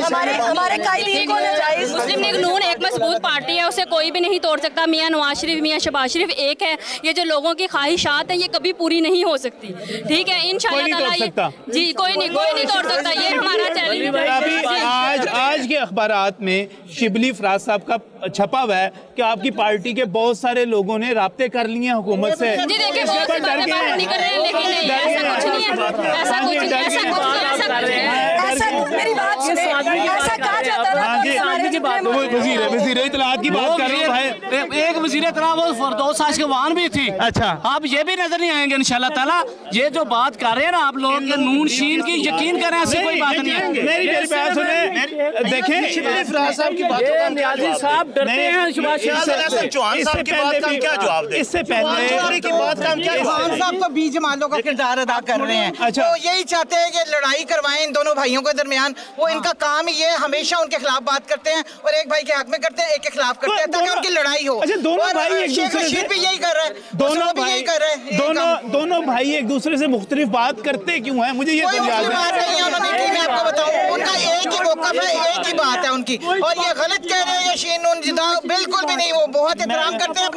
हमारे कायदीन को नाजायज। मुस्लिम लीग नून एक मजबूत पार्टी है, उसे कोई भी नहीं तोड़ सकता। मियां नवाज शरीफ, मियां शहबाज शरीफ एक है। ये जो लोगों की ख्वाहिशात हैं, ये कभी पूरी नहीं हो सकती, ठीक है, इंशाअल्लाह ताला। जी कोई नहीं तोड़ सकता, ये हमारा चैलेंज। आज के अखबारात में शिबली फराज साहब का छपा हुआ है कि आपकी पार्टी के बहुत सारे लोगों ने राब्ते कर लिए हैं हुकूमत से। जी देखिए, बहुत सी बातें बात नहीं कर रहे हैं, लेकिन नहीं, ऐसा कुछ नहीं है, ऐसा कुछ मेरी बात सुने, ऐसा कहा जाता है। वज़ीर इत्तलाआत की बात कर रहे हैं, एक वज़ीर इत्तलाआत वो फरदौस आशिकवान भी थी। अच्छा, आप ये भी नजर नहीं आएंगे इंशाल्लाह ताला। ये जो बात कर रहे हैं ना आप लोग नून शीन की, यकीन करें ऐसी कोई बात नहीं है। मेरी बात सुने, देखें शिबली फराज साहब की बातों का नियाज़ी साहब डरते हैं शहबाज शरीफ चौहान साहब की बात का क्या जवाब दें? इससे पहले की बात का क्या चौहान साहब तो बीच मालों का किरदार अदा कर रहे हैं। अच्छा, तो यही चाहते हैं कि लड़ाई करवाएं इन दोनों भाइयों के दरमियान। वो इनका काम ये हमेशा उनके खिलाफ बात करते हैं और एक भाई के हक में करते हैं, एक के खिलाफ करते हैं, ताकि उनकी लड़ाई हो। अच्छा, दोनों भाई एक शेख रशीद भी यही कर रहे हैं, दोनों भाई एक दूसरे से मुख्तलिफ बात करते क्यों हैं? मुझे ये बात नहीं है उन्होंने की, मैं आपको बताऊं, उनका एक ही मौक़िफ़ है, एक ही बात है उनकी। और ये गलत कह रहे हैं शीन नून जिदा, बिल्कुल भी नहीं। वो बहुत एहतराम करते हैं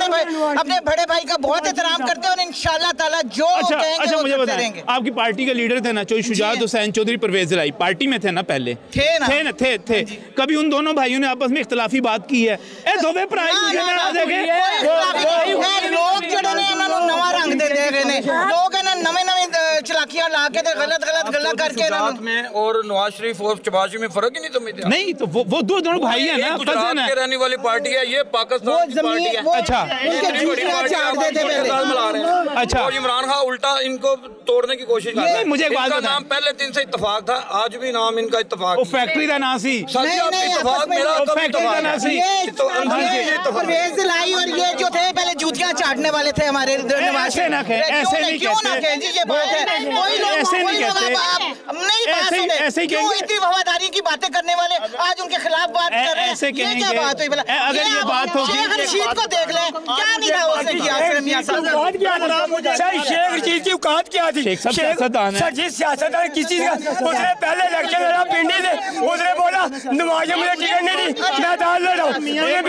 अपने बड़े भाई का, बहुत एहतराम करते हैं और इंशाल्लाह ताला जो कहेंगे वो मुझे करते बताएं, रहेंगे। आपकी पार्टी के लीडर थे ना शुजात हुसैन चौधरी, परवेज लाई पार्टी में थे ना पहले? थे। कभी उन दोनों भाइयों ने आपस में इख्तिलाफी बात की है? दोवे भरा लोग जड़े ने नवा रंग दे रहे ने, लोग नवे चलाकियां ला के गलत गल्ला करके में और नवाज शरीफ और शहबाज शरीफ में फर्क ही नहीं समझते। नहीं तो वो दोनों भाई है ना, गुजरात के रहने वाली पार्टी है, ये पाकिस्तान की पार्टी है। अच्छा, अच्छा, और इमरान खान उल्टा इनको तोड़ने की कोशिश कर रहा है। मुझे एक बात बताएं, नाम पहले दिन से इत्तेफाक था, आज भी नाम इनका इत्तेफाक। फैक्ट्री का नाम सी इत्तेफाक मेरा परवेज लाई और ये जो थे पहले जूतियां चाटने वाले थे हमारे ऐसे नहीं कहते जी, ये बात है। कोई लोग नहीं क्यों इतनी वफादारी की बातें करने वाले आज उनके खिलाफ बात कर रहे हैं? ये क्या बात हुई? अगर ये बात होगी, शेख रशीद को देख लें, क्या नहीं था उसने किया मियां साहब। शेख रशीद की औकात क्या थी? जिस सियासतदान किसी उसने पहले इलेक्शन लड़ा पिंडी से, उसने बोला नवाज मुझे टिकट नहीं दी, मैं दाल लड़ रहा हूँ,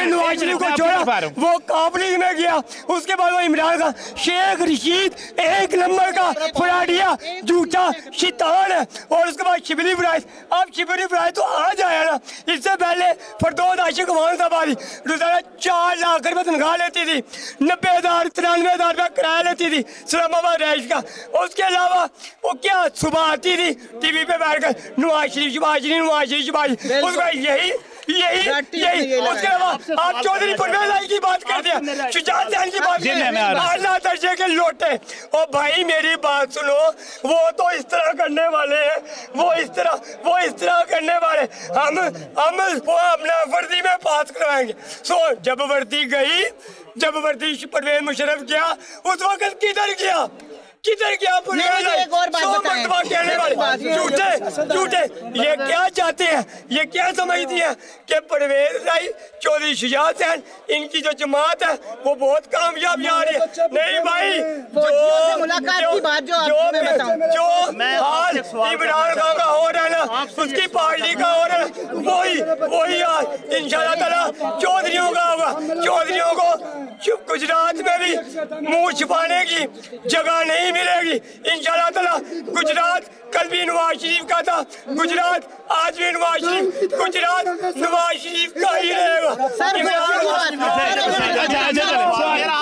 नवाज शरीफ को छोड़ा, वो काबलिंग में गया। उसके बाद वो इमरान खान, शेख रशीद एक नंबर का फराडिया झूठा शैतान है। और उसके बाद शिबली फराज, अब शिबली फराज तो आज आया ना, इससे पहले फरदौस आशिकवान साहब वाली रोजाना 4 लाख रुपए तनख्वाह लेती थी, 90,000 93,000 रुपया किराया लेती थी इस्लामाबाद रईस का। उसके अलावा वो क्या सुबह आती थी टीवी पे बैठकर नवाज शरीफ उसका यही उसके अलावा आप चौधरी परवेज लाई की बात कर दिया, शुजात हुसैन की बात आला दर्जे के लोटे। और भाई मेरी बात सुनो, वो तो इस तरह करने वाले हैं, वो इस तरह करने वाले, हम वो अपना वर्दी में पास करवाएंगे। सो जब वर्दी गई, जब वर्दी परवेज मुशर्रफ गया, उस वक्त किधर गया एक और बात झूठे ये क्या चाहते हैं, ये क्या समझती हैं कि परवेज लाई चौधरी शुजात हुसैन इनकी जो जमात है वो बहुत कामयाब जा रही है। नहीं भाई, जो हाल इमरान खान का हो रहा है ना, उसकी पार्टी का हो रहा है, वही आज इंशाल्लाह ताला चौधरियों का होगा। चौधरियों को गुजरात में भी मुंह छुपाने की जगह नहीं मिलेगी इंशाल्लाह ताला। गुजरात कल भी नवाज शरीफ का था, गुजरात आज भी नवाज शरीफ, गुजरात नवाज शरीफ का ही रहेगा।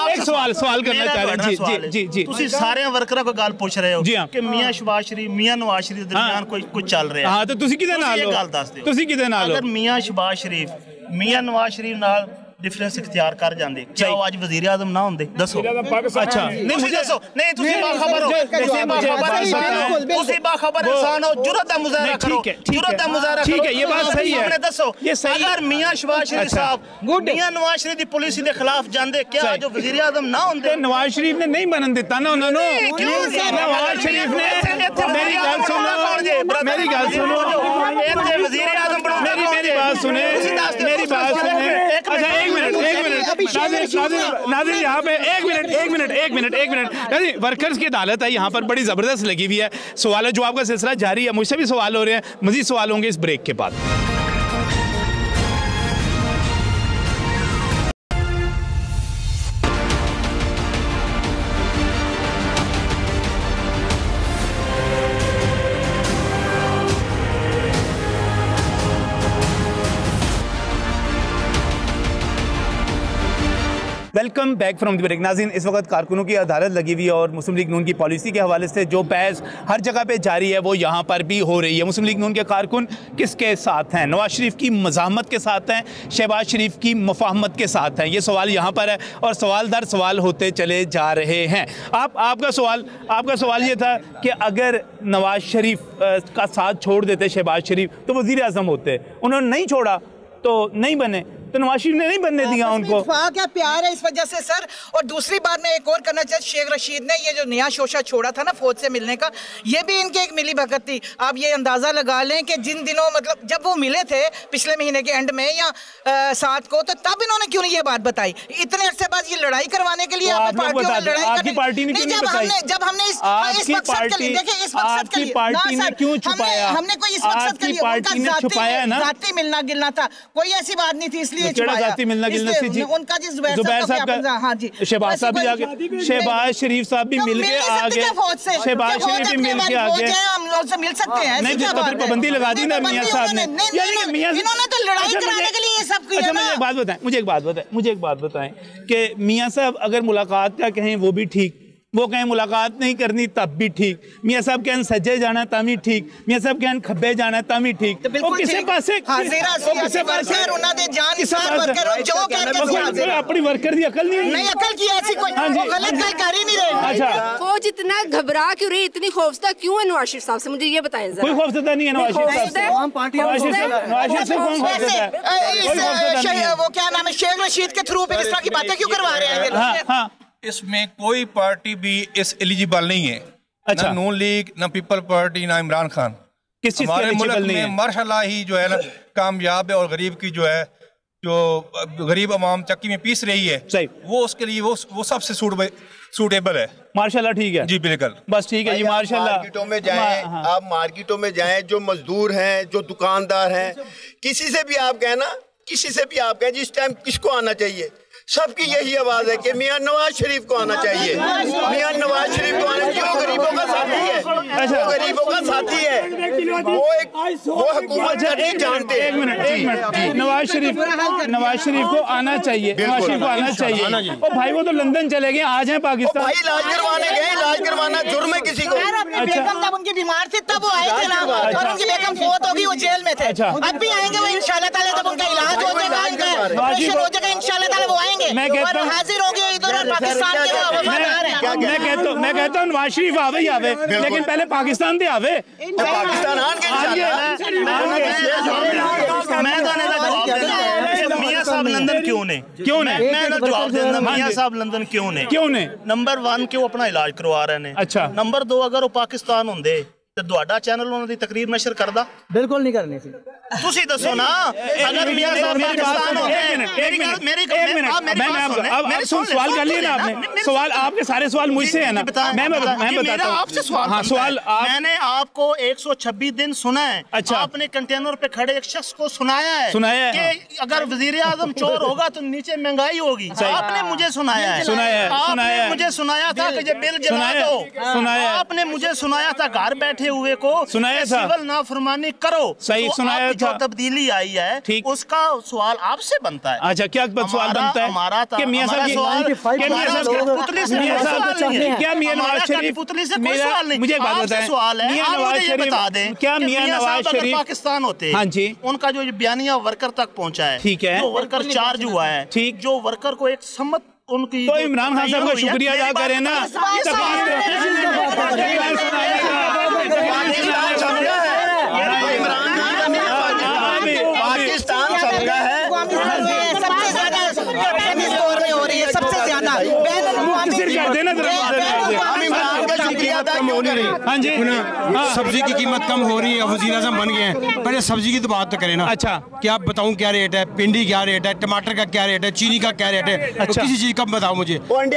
एक सवाल करना चाह रहे हैं जी। ਤੁਸੀਂ ਸਾਰੇ ਵਰਕਰਾਂ ਕੋਈ ਗੱਲ ਪੁੱਛ ਰਹੇ ਹੋ ਕਿ ਮੀਆਂ ਸ਼ਹਬਾਜ਼ ਸ਼ਰੀਫ ਮੀਆਂ ਨਵਾਜ਼ ਸ਼ਰੀਫ ਦੇ ਦਰਮਿਆਨ ਕੋਈ ਚੱਲ ਰਿਹਾ। ਹਾਂ, ਤੇ ਤੁਸੀਂ ਕਿਹਦੇ ਨਾਲ ਹੋ? ਇਹ ਗੱਲ ਦੱਸ ਦਿਓ। ਤੁਸੀਂ ਕਿਹਦੇ ਨਾਲ ਹੋ? ਅਗਰ ਮੀਆਂ ਸ਼ਹਬਾਜ਼ ਸ਼ਰੀਫ ਮੀਆਂ ਨਵਾਜ਼ ਸ਼ਰੀਫ ਨਾਲ डिफरेंस इख्तियार कर जाते, क्या वो आज वजीर आजम ना होंगे? दसो। अच्छा नहीं मुझे दसो, नहीं तुसी बाखबर हो, तुसी बाखबर इंसान हो, जुर्रत दा मुजाहरा करो, जुर्रत दा मुजाहरा करो। ठीक है, ये बात सही है। दसो, ये सही है। अगर मियां शहबाज शरीफ साहब मियां नवाज शरीफ दी पॉलिसी के खिलाफ जांदे, क्या जो वजीर आजम ना होंगे? नवाज शरीफ ने नहीं बनन दिता ना उन्होंने। नवाज शरीफ ने मेरी गल सुनो, मेरी गल सुनो, वजीर आजम मेरी बात सुने, मेरी बात सुने। अच्छा एक मिनट नाज़रीन यहाँ पे एक मिनट वर्कर्स की अदालत है यहाँ पर, बड़ी ज़बरदस्त लगी हुई है। सवाल जवाब का सिलसिला जारी है, मुझसे भी सवाल हो रहे हैं, मज़ीद सवाल होंगे इस ब्रेक के बाद। Welcome back from the break. नाज़रीन, इस वक्त कारकुनों की अदालत लगी हुई है और मुस्लिम लीग नून की पॉलिसी के हवाले से जो बहस हर जगह पे जारी है वो यहाँ पर भी हो रही है। मुस्लिम लीग नून के कारकुन किसके साथ हैं? नवाज शरीफ की मज़ाहमत के साथ हैं, शहबाज शरीफ की मुफाहमत के साथ हैं? ये सवाल यहाँ पर है और सवाल दर सवाल होते चले जा रहे हैं। आपका सवाल ये था कि अगर नवाज शरीफ का साथ छोड़ देते शहबाज शरीफ तो वज़ीर आज़म होते, उन्होंने नहीं छोड़ा तो नहीं बने, तो नवाज शरीफ ने नहीं बनने दिया उनको। क्या प्यार है इस वजह से सर। और दूसरी बात मैं एक और करना चाहती, शेख रशीद ने ये जो नया शोशा छोड़ा था ना फौज से मिलने का, ये भी इनके एक मिली भगत थी। आप ये अंदाजा लगा लें कि जिन दिनों मतलब जब वो मिले थे पिछले महीने के एंड में या 7 को, तो तब इन्होंने क्यों नहीं ये बात बताई? इतने अरसे बाद ये लड़ाई करवाने के लिए जब हमने इस मकसद के लिए पार्टी ने क्यों छुपाया? हमने कोई इस मकसद के लिए जाती मिलना गिलना था, कोई ऐसी बात नहीं थी, इसलिए मिलना गिलना जी। उनका जी जुबैर साहब का, हाँ जी, शहबाज साहब भी आगे, शहबाज शरीफ साहब भी मिल के आगे, शहबाज शरीफ भी मिल के आगे, हम लोग मिल सकते हैं। नहीं, तो फिर पाबंदी लगा दी ना मियां साहब ने। इन्होंने तो लड़ाई कराने के लिए ये सब किया ना। मुझे एक बात बताएं कि मियां साहब अगर मुलाकात का कहें वो भी ठीक, वो कहें मुलाकात नहीं करनी तब भी ठीक, मियां साहब कहन सज्जे जाना तब भी ठीक, मियां साहब कहन खब्बे जाना तब भी ठीक। अपनी वर्कर की अकल नहीं अकल की ऐसी कोई गलत गल कर ही नहीं रहे। अच्छा, फौज इतना घबरा क्यों रही, इतनी खौफजदा क्यों है नवाज शरीफ साहब से? मुझे ये बताएं जरा। कोई खौफजदा नहीं है नवाज शरीफ साहब। वो क्या नाम है, शेख रशीद के थ्रू पे इस तरह की बातें क्यों करवा रहे हैं? इसमें कोई पार्टी भी इस एलिजिबल नहीं है। अच्छा। ना नून लीग, ना पीपल पार्टी, ना इमरान खान। किस चीज़ हमारे मुल्क में माशाल्लाह ही जो है ना कामयाब है और गरीब की जो है जो गरीब अवाम चक्की में पीस रही है, सही, वो उसके लिए वो सबसे सूटेबल है। माशाल्लाह ठीक है जी, बिल्कुल, बस ठीक है जी, माशाल्लाह। मार्केटों में जाएं, आप मार्केटों में जाएं, जो मजदूर हैं, जो दुकानदार हैं, किसी से भी आप कहें ना, किसी से भी आप कहें जिस टाइम किसको आना चाहिए, सबकी यही आवाज है कि मियां नवाज शरीफ को आना चाहिए, मियां नवाज शरीफ को आना चाहिए। वो गरीबों का साथी है, वो गरीबों का साथी है, वो हुकूमत नहीं जानते। एक मिनट, नवाज शरीफ को आना चाहिए, नवाज शरीफ को आना चाहिए। और भाई वो तो लंदन चले गए, आ जाए पाकिस्तान। भाई इलाज करवाने गए, इलाज करवाना जुर्म है किसी को। बेगम तब उनकी बीमार थी तब वो आए थे ना, और उनकी बेगम फौत होगी, वो जेल में थे। अब भी आएंगे वो इंशाल्लाह ताला, जब उनका इलाज हो जाएगा, ऑपरेशन हो जाएगा इंशाल्लाह ताला, वो आएंगे। मैं कहता हूं हाजिर होंगे इधर और पाकिस्तान के वफादार हैं। मैं कहता हूं नवाज शरीफ आवे ही आवे, लेकिन पहले पाकिस्तान दे आवे। पाकिस्तान मियां साहब लंदन क्यों ने मैं जवाब देना, मियां साहब लंदन क्यों ने? नंबर 1 के वो अपना इलाज करवा रहे हैं। अच्छा, नंबर 2 अगर वो पाकिस्तान होंगे तो ਤੁਹਾਡਾ ਚੈਨਲ ਉਹਨਾਂ ਦੀ ਤਕਰੀਰ ਨਸ਼ਰ ਕਰਦਾ? ਬਿਲਕੁਲ ਨਹੀਂ ਕਰਨੀ ਸੀ। ਤੁਸੀਂ ਦੱਸੋ ना, अगर मियां साहब पाकिस्तान होते, सवाल कर लिया ना आपने, सवाल आपके सारे सवाल मुझसे है ना, मैं बताता हूं आपसे सवाल। मैंने आपको 126 दिन सुना है। अच्छा, आपने कंटेनर पे खड़े एक शख्स को सुनाया है कि अगर वजीर आजम चोर होगा तो नीचे महंगाई होगी। आपने मुझे सुनाया है, आपने मुझे सुनाया था कि ये बिल जला दो, आपने मुझे सुनाया था घर बैठे बैठे हुए को सुनाया था, सिविल नाफरमानी करो, सही सुनाया था। जो तब्दीली आई है उसका सवाल आपसे बनता है। अच्छा, क्या सवाल बनता है? हमारा कि मियां साहब क्या मियां नवाज शरीफ पुतली से कोई सवाल नहीं, मुझे एक बात बताएं, सवाल है मियां नवाज शरीफ बता दें क्या मियां नवाज शरीफ पाकिस्तान होते, हाँ जी, उनका जो बयानिया वर्कर तक पहुंचा है, ठीक है, जो वर्कर चार्ज हुआ है, ठीक, जो वर्कर को एक सम्मत उनकी, तो इमरान खान साहब का शुक्रिया अदा करें ना। पाकिस्तान सबका है, सबसे ज्यादा इस दौर में हो रही है, सबसे ज्यादा। हाँ जी, सब्जी की कीमत कम हो रही है, वज़ीर आज़म बन गए हैं, पहले सब्जी की तो बात तो करें ना। अच्छा, क्या आप बताऊं क्या रेट है, भिंडी क्या रेट है, टमाटर का क्या रेट है, चीनी का क्या रेट है, अच्छा, तो किसी चीज का बताओ मुझे। कम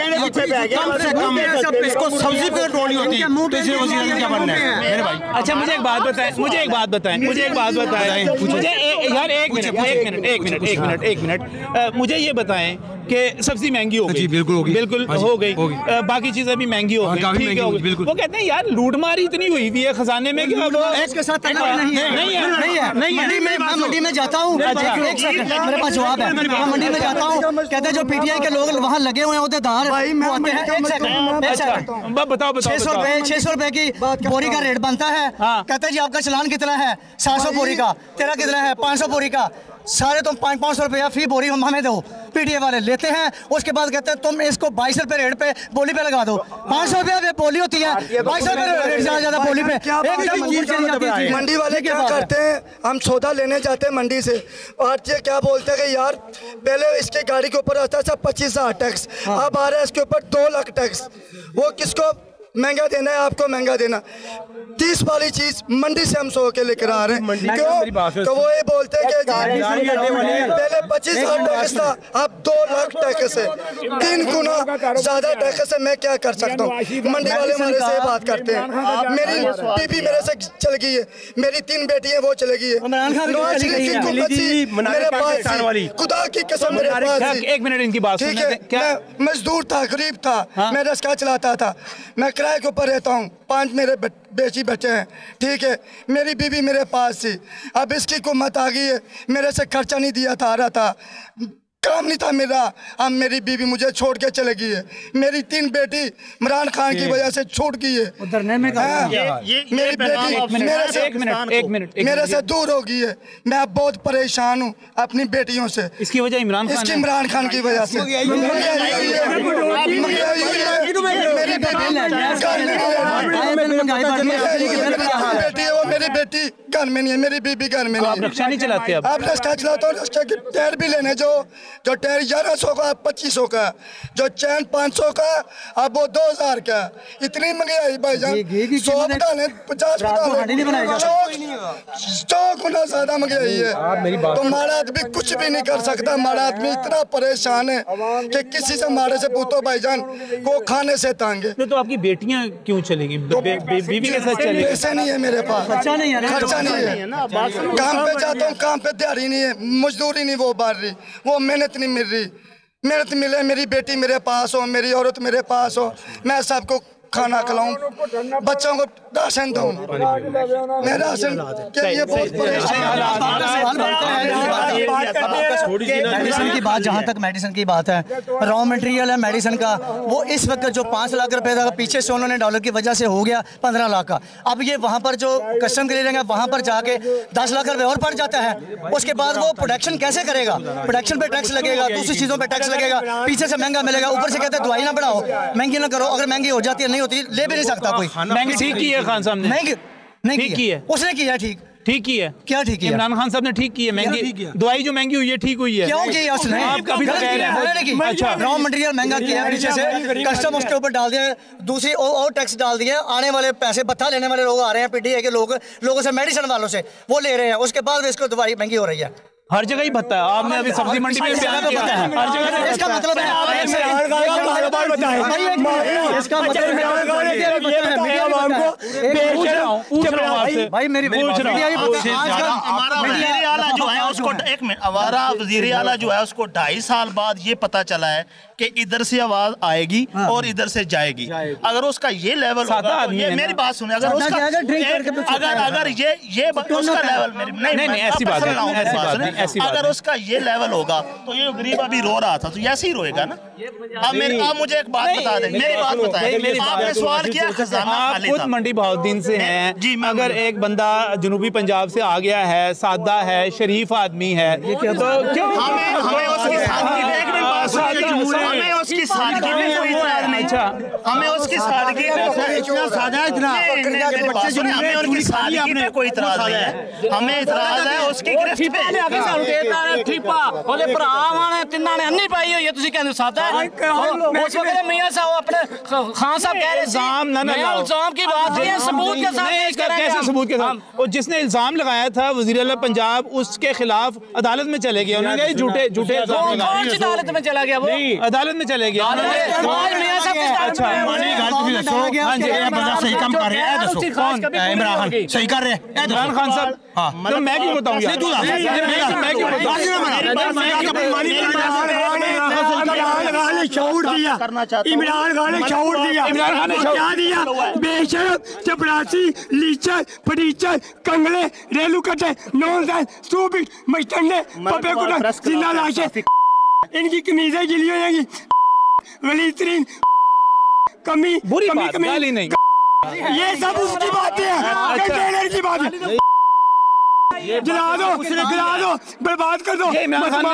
से कम इसको सब्जी पे कंट्रोल नहीं होती, तो इसलिए वज़ीर आज़म क्या बनना है मेरे भाई। अच्छा, मुझे एक बात बताएं, मुझे एक बात बताएं, मुझे यार एक मिनट, मुझे ये बताएं कि सब्जी महंगी हो गई, बिल्कुल हो गई, बाकी चीजें भी महंगी हो गई, ठीक है, वो कहते हैं यार लूटमारी इतनी हुई हुई है खजाने में, क्या वो इसके साथ नहीं है। मैं मंडी में जाता हूँ, मेरे पास जवाब है, मैं मंडी में जाता हूँ, कहते हैं जो पीटीआई के लोग वहाँ लगे हुए हैं उधर बताओ 600 रुपए की बोरी का रेट बनता है, कहते हैं जी आपका चलान कितना है, 700 बोरी का, तेरा कितना है, 500 बोरी का, सारे तुम 500 रुपया फी बोरी हमें दो, पीटीए वाले लेते हैं, उसके बाद कहते हैं तुम इसको 22 रुपए रेट पे बोली पे लगा दो, 500 रुपया बोली होती है, 22 रुपए रेट ज्यादा बोली पे। मंडी वाले क्या करते हैं, हम सौदा लेने जाते हैं मंडी से, और ये क्या बोलते हैं कि यार पहले इसके गाड़ी के ऊपर आता था 25,000 टैक्स, अब आ रहा है इसके ऊपर 2 लाख टैक्स, वो किसको महंगा देना है, आपको महंगा देना। 30 वाली चीज मंडी से हम 100 के लेकर आ रहे हैं, क्यों? तो वो ये बोलते हैं कि पहले 25,000 टैक्स था, अब 2 लाख टैक्स है, 3 गुना ज्यादा टैक्स है, मैं क्या कर सकता हूँ? मंडी वाले हमारे से बात करते हैं, मेरी बीबी मेरे से चल गई है, मेरी 3 बेटी है वो चले गई है, नवाज शरीफ की हुकूमत थी मेरे पास, खुदा की कसम मेरे पास। एक मिनट इनकी बात ठीक है, मैं मजदूर था, गरीब था, मैं रिक्शा चलाता था, मैं किराए के ऊपर रहता हूँ, 5 मेरे बेची बच्चे हैं, ठीक है, मेरी बीवी मेरे पास थी, अब इसकी हुकूमत आ गई है, मेरे से खर्चा नहीं दिया था, आ रहा था, काम नहीं था मेरा, अब मेरी बीवी मुझे छोड़ के चले गई है, मेरी 3 बेटी इमरान खान की वजह से छूट गई है, मेरी बेटी मेरे से दूर हो गई है, मैं अब बहुत परेशान हूँ अपनी बेटियों से। इसकी वजह इमरान खान की वजह से बेटी है, वो मेरी बेटी घर में नहीं है, मेरी बीबी घर में नहीं है। रिक्शा नहीं चलाते अब? आप रिक्शा चलाते हो, रिक्शा के टायर भी लेने जो टायर 1100 का 2500 का, जो चैन 500 का, अब वो 2000 का, इतनी महंगाई भाईजान, 100 डाले 50 डाले, 100 गुना ज्यादा महंगाई है, तो हमारा आदमी कुछ भी नहीं कर सकता, हमारा आदमी इतना परेशान है कि किसी से हमारे से पूछो भाईजान, वो खाने से तंग है। तो आपकी बेटियां क्यों चलेंगी, बीवी के साथ चलेगी? पैसे नहीं है मेरे पास, खर्चा नहीं है, काम पे जाता हूँ, काम पे दिहाड़ी नहीं है, मजदूरी नहीं वो बार रही, वो मेहनत नहीं मिल रही, मेहनत मिले, मेरी बेटी मेरे पास हो, मेरी औरत मेरे पास हो, मैं सबको खाना खिलाऊं, बच्चों को राशन दूं, मैं राशन के लिए बहुत मेडिसिन की बात, जहाँ तक मेडिसिन की बात है, रॉ मटेरियल है मेडिसिन का, वो इस वक्त जो 5 लाख रुपए था, पीछे से उन्होंने डॉलर की वजह से हो गया 15 लाख का, अब ये वहाँ पर जो कस्टम क्लियर है वहाँ पर जाके 10 लाख रुपए और पड़ जाता है, उसके बाद वो प्रोडक्शन कैसे करेगा, प्रोडक्शन पे टैक्स लगेगा, दूसरी चीज़ों पे टैक्स लगेगा, पीछे से महंगा मिलेगा, ऊपर से कहते हैं दवाई ना बढ़ाओ, महंगी ना करो, अगर महंगी हो जाती है नहीं होती ले भी नहीं सकता कोई। महंगी ठीक की है खान साहब ने, नहीं ठीक की है, उसने किया ठीक की है, क्या ठीक है? इमरान खान साहब ने ठीक की है, महंगी दवाई जो महंगी हुई है ठीक हुई है, क्यों की है उसने? आप अभी तो कह रहे हैं अच्छा रॉ मटेरियल महंगा किया है, पीछे से कस्टम उसके ऊपर डाल दिया, दूसरी और टैक्स डाल दिए, आने वाले पैसे भत्ता लेने वाले लोग आ रहे हैं, पीटीए के लोगों से मेडिसिन वालों से वो ले रहे हैं, उसके बाद इसको दवाई महंगी हो रही है, हर जगह ही भत्ता है। आपने अभी सब्जी मंडी में बयान किया है, हर जगह इसका मतलब है कारोबार बताएं, इसका मतलब आपसे भाई मेरी पूछ रहा हूं। हमारा वजीर आला जो है उसको एक मिनट, हमारा वजीर आला जो है उसको 2.5 साल बाद ये पता चला है कि इधर से आवाज आएगी और इधर से जाएगी। अगर उसका ये लेवल होगा तो ये मेरी बात सुने, अगर उसका अगर ये उसका लेवल नहीं ऐसी बात है, अगर उसका ये लेवल होगा तो ये गरीब अभी रो रहा था तो ऐसे ही रोएगा ना। आप मुझे एक बात बता दें, मेरी बात बताएं, आपने सवाल किया खजाना खाली था। खुद मंडी बहाउद्दीन से हैं जी। अगर एक बंदा जनूबी पंजाब से आ गया है, सादा है, शरीफ आदमी है, तो क्यों हमें उसकी सादगी हमें उसकी सादगी में कोई इतराज नहीं। हमें उसकी सादगी इतना सादा इतना हमें उनकी सादगी पे कोई इतराज नहीं है, हमें इतराज है उसकी गिरफ्त पे। ठीपा ਉਹਦੇ ਭਰਾ ਨੇ ਤਿੰਨਾਂ ਨੇ ਅੰਨੀ ਪਾਈ ਹੋਈ ਹੈ, ਤੁਸੀਂ ਕਹਿੰਦੇ ਸਾਦਾ है। उस वक्त मियां साहब अपने खान साहब कह रहे इल्जाम ना इल्जाम की बात है, सबूत के साथ कैसे सबूत के साथ? और जिसने इल्जाम लगाया था वजीर आला पंजाब, उसके खिलाफ अदालत में चले गए, उन्होंने कहा झूठे अदालत में चला गया, वो अदालत में चले गया। अच्छा सही काम कर रहे हैं, इमरान खान सही कर रहे हैं, इमरान खान साहब। तो मैं क्यों बताऊँ यार, मैं क्यों शऊर दिया, इमरान खान ने शऊर दिया, इमरान खान ने क्या दिया? बेशरम, चपरासी, लीचर, फटीचर, कंगले, रेलू कटे, नॉनसेंस, स्टूपिड, मस्टंडे, पपे कुटा, जिंदा लाशें, इनकी कमीजें गिली हो जाएंगी, वलीतरीन कमी कमी नहीं, ये सब उसकी बातें हैं, कंटेनर की बातें। जला दो, बर्बाद कर दो,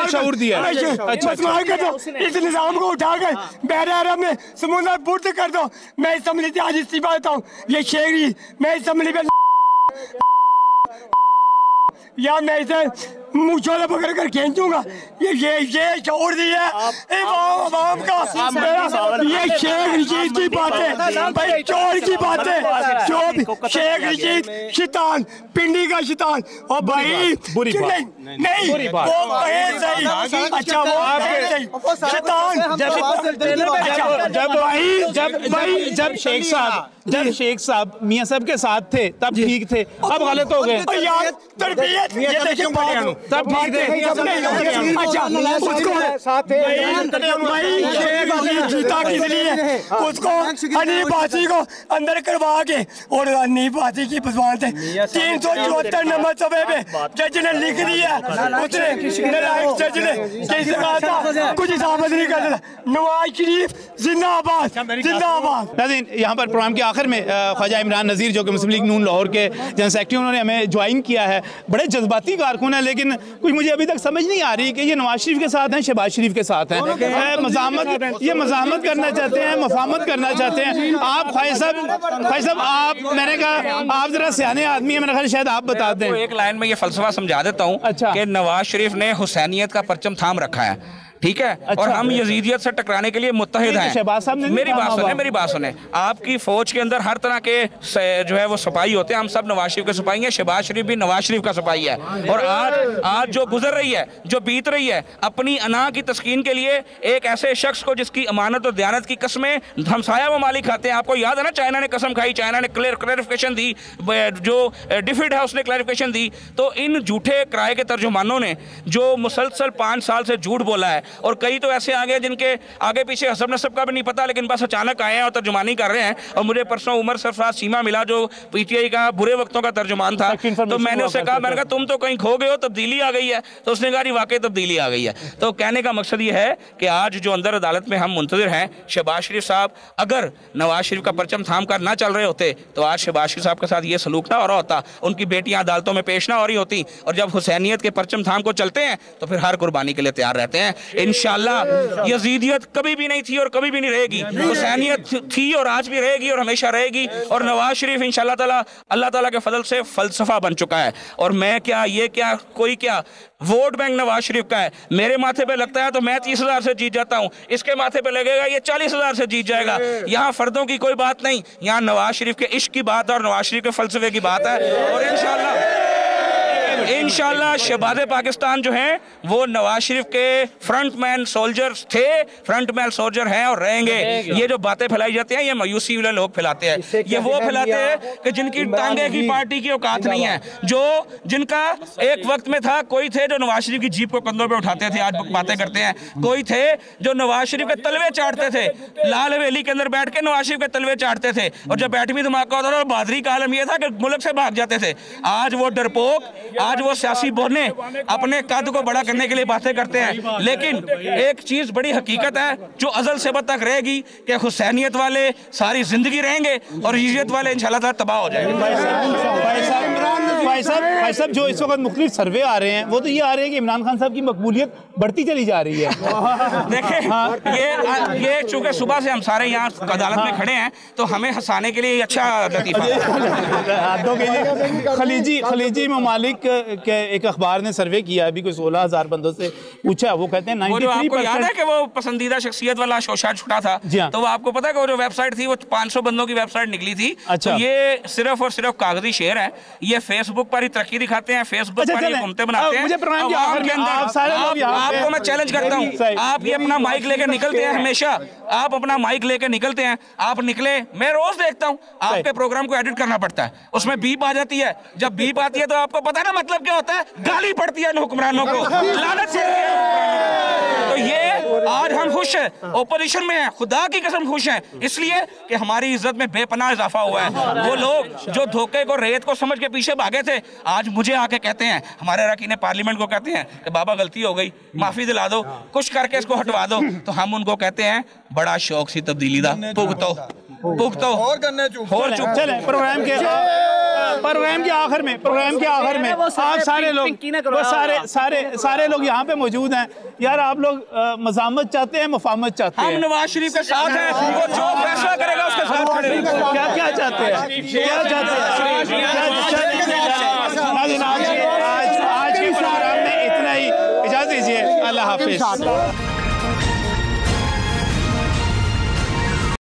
शऊर दिया। अच्छा कर दो, इस निजाम को उठाकर बहरे अरब में समुद्र बुर्द कर दो। मैं इस अमली से आज इस्तीफा देता हूँ, ये शेरी मैं इस अमली पे या मैं इसे मुझोला पकड़ कर खींचूंगा। ये शऊर दिया आवाम का, ये शेख रशीद की बातें, भाई चोर की बातें, जो शेख रशीद शैतान, पिंडी का शैतान, और भाई बुरी बात नहीं वो सही। अच्छा वो शैतान जब शेख साहब मियां साहब के साथ थे तब ठीक थे, अब गलत हो गए यार। तरबियत ये देखिए तब ठीक थे। अच्छा जीता किस लिए? उसको अनीब बासी को अंदर करवा के, और अनीब बासी की बजवान थे 374 नंबर सफे पे जज ने लिख दिया, उसने नालायक जज ने कैसे कहा था कुछ हिसाब नहीं कर सकता। नवाज शरीफ जिंदाबाद जिंदाबाद। नाज़रीन, यहाँ पर प्रोग्राम के आखिर में ख्वाजा इमरान नज़ीर जो कि मुस्लिम लीग नून लाहौर के जनरल सेक्रेटरी, उन्होंने हमें ज्वाइन किया है। बड़े जज्बाती कारकुन है, लेकिन कुछ मुझे अभी तक समझ नहीं आ रही कि ये नवाज शरीफ के साथ हैं, शहबाज शरीफ के साथ हैं, मज़ामत करना चाहते हैं, मफामत करना चाहते हैं। आप ख्वाजा साहब आप, मैंने कहा आप जरा सियाने आदमी है, मैंने कहा शायद आप बता दें। एक लाइन में ये फलसफा समझा देता हूँ कि नवाज शरीफ ने हुसैनियत का परचम थाम रखा है, ठीक है, और हम यजीदियत से टकराने के लिए मुत्तहिद हैं। मेरी बात सुने, आपकी फौज के अंदर हर तरह के जो है वो सिपाही होते हैं, हम सब नवाज शरीफ के सिपाही हैं, शहबाज शरीफ भी नवाज शरीफ का सिपाही है। और आज जो गुजर रही है, जो बीत रही है, अपनी अना की तस्कीन के लिए एक ऐसे शख्स को जिसकी अमानत और दयानत की कस्में हमसाया ममालिक खाते हैं। आपको याद है ना, चाइना ने कसम खाई, चाइना ने क्लैरिफिकेशन दी, जो डिफिड है उसने क्लैरिफिकेशन दी। तो इन झूठे किराए के तर्जुमानों ने जो मुसलसल 5 साल से झूठ बोला है, और कई तो ऐसे आ गए जिनके आगे पीछे हसब नसब का भी नहीं पता, लेकिन बस अचानक आए हैं और तर्जुमानी कर रहे हैं। और मुझे परसों उमर सरफराज सीमा मिला जो पीटीआई का बुरे वक्तों का तर्जुमान था, तो मैंने उससे कहा, मैंने कहा तुम तो कहीं खो गए हो, तब्दीली आ गई है। तो उसने कहा वाकई तब्दीली आ गई है। तो कहने का मकसद ये है कि आज जो अंदर अदालत में हम मुंतजिर हैं, शहबाज शरीफ साहब अगर नवाज शरीफ का परचम थाम कर ना चल रहे होते तो आज शहबाज शरीफ साहब के साथ ये सलूक ना हो रहा होता, उनकी बेटियां अदालतों में पेश ना हो रही होती। और जब हुसैनियत के परचम थाम को चलते हैं तो फिर हर कुर्बानी के लिए तैयार रहते हैं। इंशाअल्लाह यजीदियत कभी भी नहीं थी और कभी भी नहीं रहेगी, हुसैनियत थी और आज भी रहेगी और हमेशा रहेगी। और नवाज शरीफ इंशाअल्लाह ताला अल्लाह ताला के फजल से फलसफा बन चुका है। और मैं क्या, ये क्या, कोई क्या, वोट बैंक नवाज शरीफ का है। मेरे माथे पे लगता है तो मैं 30,000 से जीत जाता हूँ, इसके माथे पे लगेगा ये 40,000 से जीत जाएगा। यहाँ फर्दों की कोई बात नहीं, यहाँ नवाज शरीफ के इश्क की बात और नवाज शरीफ के फलसफे की बात है। और इंशाअल्लाह इंशाल्लाह शहबाज पाकिस्तान जो हैं वो नवाज शरीफ के फ्रंटमैन सोल्जर्स थे, फ्रंटमैन सोल्जर हैं और रहेंगे। ये जो बातें फैलाई जाती हैं ये मायूसी वाले लोग फैलाते हैं। ये वो फैलाते हैं कि जिनकी टांगे की पार्टी की औकात नहीं है, जो जिनका एक वक्त में था, कोई थे जो नवाज शरीफ की जीप को कंधों पे उठाते थे, आज बातें करते हैं। कोई थे जो नवाज शरीफ के तलवे चाटते थे, लाल हवेली के अंदर बैठ के नवाज शरीफ के तलवे चाटते थे, और जब बैठवी धमाका होता था और बहादुरी का आलम यह था कि मुल्क से भाग जाते थे। आज वो डरपोक, आज वो सियासी बोने अपने कद को बड़ा करने के लिए बातें करते हैं। लेकिन एक चीज बड़ी हकीकत है जो अजल से अब तक रहेगी कि हुसैनियत वाले सारी जिंदगी रहेंगे और यजीयत वाले इंशाल्लाह तबाह हो जाएंगे। भाई साहब जो इस वक्त मुख्तलिफ सर्वे आ रहे हैं वो तो ये आ रहे हैं कि इमरान खान साहब की मकबूलियत बढ़ती चली जा रही है। देखें ये चूंकि सुबह से हम सारे यहाँ अदालत में खड़े हैं तो हमें हंसाने के लिए अच्छा लतीफा। खलीजी ममालिक के एक अखबार ने सर्वे किया, अभी कोई 16,000 बंदों से पूछा, वो कहते हैं 93%। याद है कि वो पसंदीदा शख्सियत वाला शोशा छुटा था, तो वो आपको पता है कि वो जो वेबसाइट थी वो 500 बंदों की वेबसाइट निकली थी। अच्छा। तो ये सिर्फ और सिर्फ कागजी शेर है, ये फेसबुक पर ही तरक्की दिखाते हैं, फेसबुक पर ही घूमते बनाते हैं। आपको मैं चैलेंज करता हूँ, आप ये अपना माइक लेकर निकलते हैं, हमेशा आप अपना माइक लेकर निकलते हैं, आप निकले, मैं रोज देखता हूँ आपके प्रोग्राम को एडिट करना पड़ता है, उसमें बीप आ जाती है। जब बीप आती है तो आपको पता है ना मतलब क्या होता है, गाली पड़ती है हुक्मरानों को, लानत से। तो ये आज हम खुश हैं, ओपोजिशन में हैं, खुदा की कसम खुश हैं, इसलिए कि हमारी इज्जत में बेपनाह इजाफा हुआ है। वो लोग जो धोखे को रेत को समझ के पीछे भागे थे, आज मुझे आके कहते हैं, हमारे अरकान पार्लियामेंट को कहते हैं कि बाबा गलती हो गई, माफी दिला दो, कुछ करके इसको हटवा दो। तो हम उनको कहते हैं बड़ा शौक सी तब्दीली दा, भुगतो और चले प्रोग्राम के आखिर में आप सारे लोग सारे लोग यहाँ पे मौजूद हैं। यार आप लोग मज़ामत चाहते हैं, मुफाहमत चाहते हैं? हम नवाज शरीफ के साथ हैं, वो जो फैसला करेगा उसके साथ खड़े हैं। क्या चाहते हैं? आज के प्रोग्राम में इतना ही, इजाज़त दीजिए, अल्लाह हाफिज़।